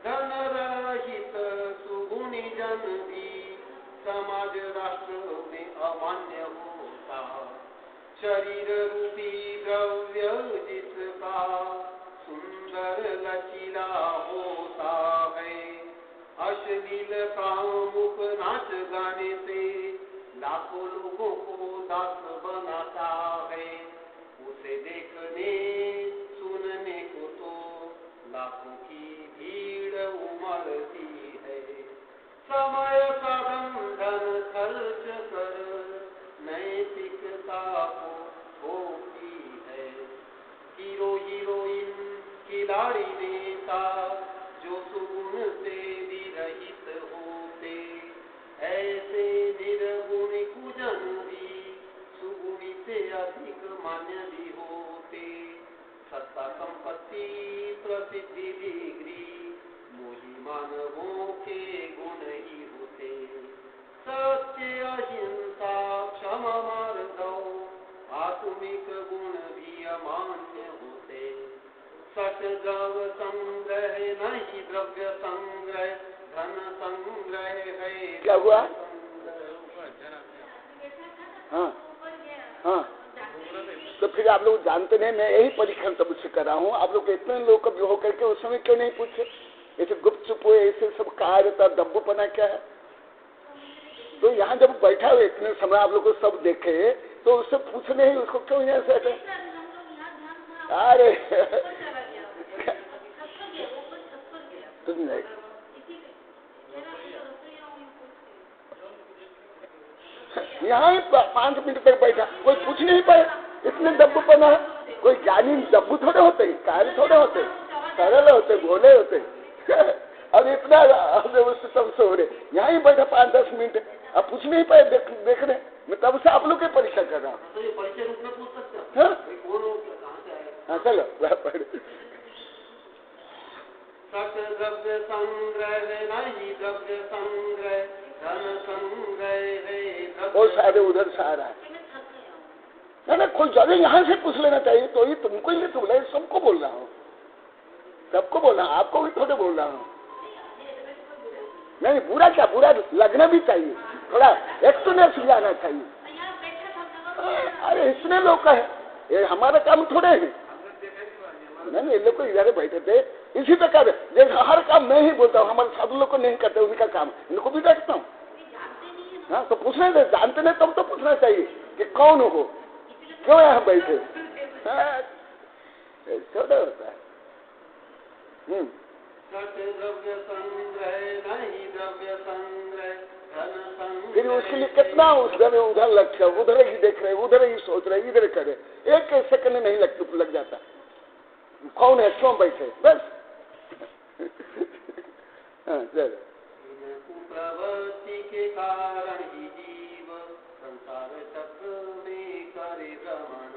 धन रहित सुगुणी जन भी समाज राष्ट्र में अमान्य होता। शरीर रूपी द्रव्य जिसका सुंदर लचीला होता है, अश्लील कामुक नाच गाने से लाखों लोगों को दास बनाता है। उसे देखने सुनने को तो लाखों की भीड़ उमड़ती है। समय साधन धन खर्च कर नैतिकता को होती है। हीरो हीरोइन खिलाड़ी नेता जो सुगुण से विरहित होते, ऐसे निर्गुण कुजन भी सुगुणी से अधिक मान्य भी होते। सत्ता संपत्ति प्रसिद्धि डिग्री मोही मानवों के गुण ही होते। सत्य अहिंसा क्षमा मार्दव आत्मिक गुण भी अमान्य होते। सत द्रव संग्रह नहीं द्रव्य संग्रह, धन संग्रह है। क्या हुआ? हाँ हाँ, तो फिर आप लोग जानते नहीं, मैं यही परीक्षण तब से कर रहा हूँ। आप लोग इतने लोग कभी हो करके उस समय क्यों नहीं पूछे? ऐसे गुप्त चुप हुए, ऐसे सब कार्य था, दब्बूपना क्या है? तो यहाँ जब बैठा हुए इतने समय आप लोग को सब देखे, तो उससे पूछने ही उसको क्यों यहाँ से हटे? अरे नहीं, यहाँ ही 5 मिनट तक बैठा, कोई पूछ नहीं पाया। इतने दब्बूपना है। कोई ज्ञानी दब्बू थोड़े होते, कार्य थोड़े होते, सरल होते, भोले होते। और इतना उससे सब सो रहे, यहाँ ही बैठा 5-10 मिनट, अब पूछ नहीं पाए। देख रहे मैं तब से आप लोग की परीक्षा कर रहा हूँ। हाँ चलो सत द्रव्य संग्रह नहीं द्रव्य संग्रह, धन संग्रह है। वो सारे उधर से आ रहा है ना, कोई जगह यहाँ से पूछ लेना चाहिए। तो ये तुमको ही तो बोला, सबको बोल रहा हूँ, सबको बोल रहा हूँ, आपको भी थोड़े बोल रहा हूँ। नहीं बुरा क्या, बुरा लगना भी चाहिए, थोड़ा एक्सप्लेनेशन आना चाहिए। अरे इतने लोग का है, ये हमारा काम थोड़े है। नहीं ये लोग इधर बैठे थे इसी प्रकार, जैसे हर काम मैं ही बोलता हूँ, हमारे साधु लोग को नहीं करते, उनका काम इनको भी देखता हूँ। हाँ तो पूछने दे, जानते नहीं तब तो पूछना चाहिए कि कौन हो, क्यों यहाँ बैठे। छोटा होता है। फिर उसके लिए कितना उधर लगता, उधर ही देख रहे, उधर ही सोच रहे, इधर करे, एक सेकंड नहीं लग जाता। कौन है, क्यों बैठे, बस। प्रवृत्ति के कारण ही जीव संसार चक्र में करे भ्रमण।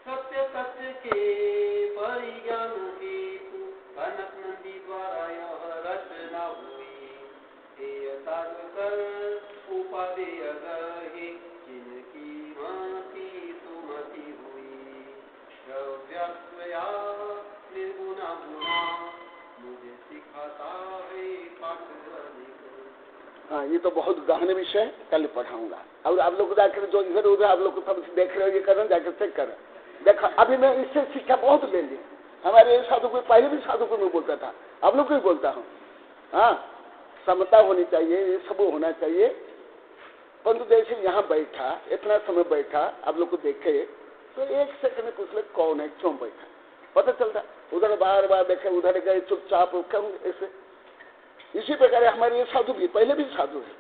सत्य सत्य के परिज्ञान हेतु कनक नंदी द्वारा यह रचना हुई। कर उपादेय गहे जिनकी मति सुमति हुई। द्रव्यस्वया निर्गुणा गुणा मुझे सिखाता है पाठ। हाँ ये तो बहुत गहन विषय है, कल पढ़ाऊंगा। और आप लोग जाकर जो इधर उधर आप लोग सब देख रहे हो, ये कर रहे जाकर चेक कर। देखा अभी मैं इससे शिक्षा बहुत ले ली। हमारे साधु को पहले भी साधु को मैं बोलता था, आप लोग को भी बोलता हूँ। हाँ समता होनी चाहिए, ये सब होना चाहिए। परंतु जैसे यहाँ बैठा, इतना समय बैठा, आप लोग को देखे तो एक सेकंड पूछ ले कौन है, क्यों बैठा, पता चलता। उधर बार बार देखे, उधर गए चुपचाप, क्यों ऐसे। इसी प्रकार हमारे ये साधु भी पहले भी साधु है।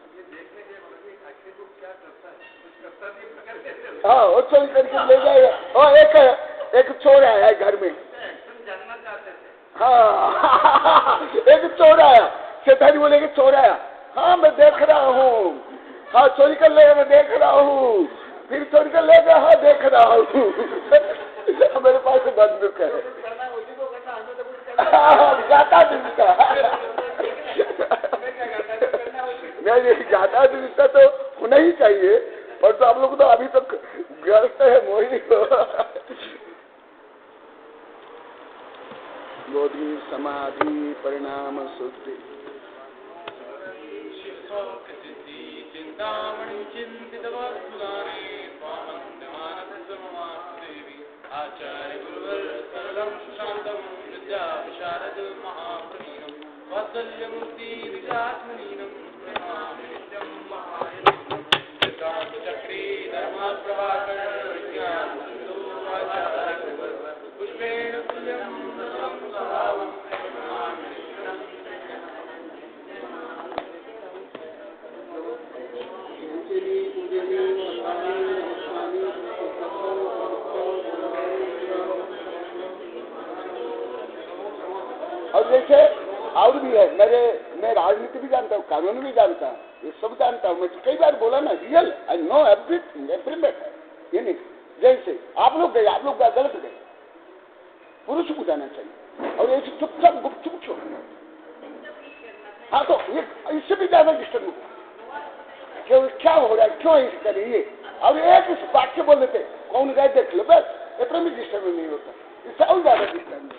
हाँ वो चोरी करके ले जाएगा। और एक चोर आया है घर में। हाँ एक चोर आया, सेठानी बोले कि चोर आया। हाँ मैं देख रहा हूँ। हाँ चोरी कर लेगा, मैं देख रहा हूँ, फिर चोरी कर लेगा, हाँ देख रहा हूँ। मेरे पास बंदूक है, गाता दिखता नहीं, गाता दिखता तो होना ही चाहिए, पर तो आप लोग तो अभी तक ग्रस्त है मोहिनी को। बोधि समाधि परिणाम शुद्धि चिंतामणि चिंतित वस्तुदाने स्वामन्यमानप्रसममाप्तदेवी आचार्य गुरुवर सरलम सुशांतम विद्या विशारद महाप्रवीणम वात्सल्यमूर्ति विराजमनीनम प्रणमामि नित्यं महायज्ञं सिद्धान्तचक्री धर्मप्रभाकर विज्ञानसिन्धु आचार्य गुरुवर पुष्पेण तुल्यं स्वभावं प्रणमामि नित्यं। और जैसे और भी है, मैं राजनीति भी जानता हूँ, कानून भी जानता हूँ, ये सब जानता हूँ। मैं कई बार बोला ना, real I know everything every matter. ये नहीं जैसे आप लोग गए, आप लोग गलत गए, पुरुष को जाना चाहिए, और ऐसे चुपचाप गुपचुप क्यों? हाँ तो ये इससे भी ज्यादा डिस्टर्ब क्यों, क्या हो रहा है, क्यों ऐसे करिए? अब एक वाक्य बोल देते, कौन गए देख लो, बस इतना भी डिस्टर्ब नहीं होता, इससे और ज्यादा डिस्टर्ब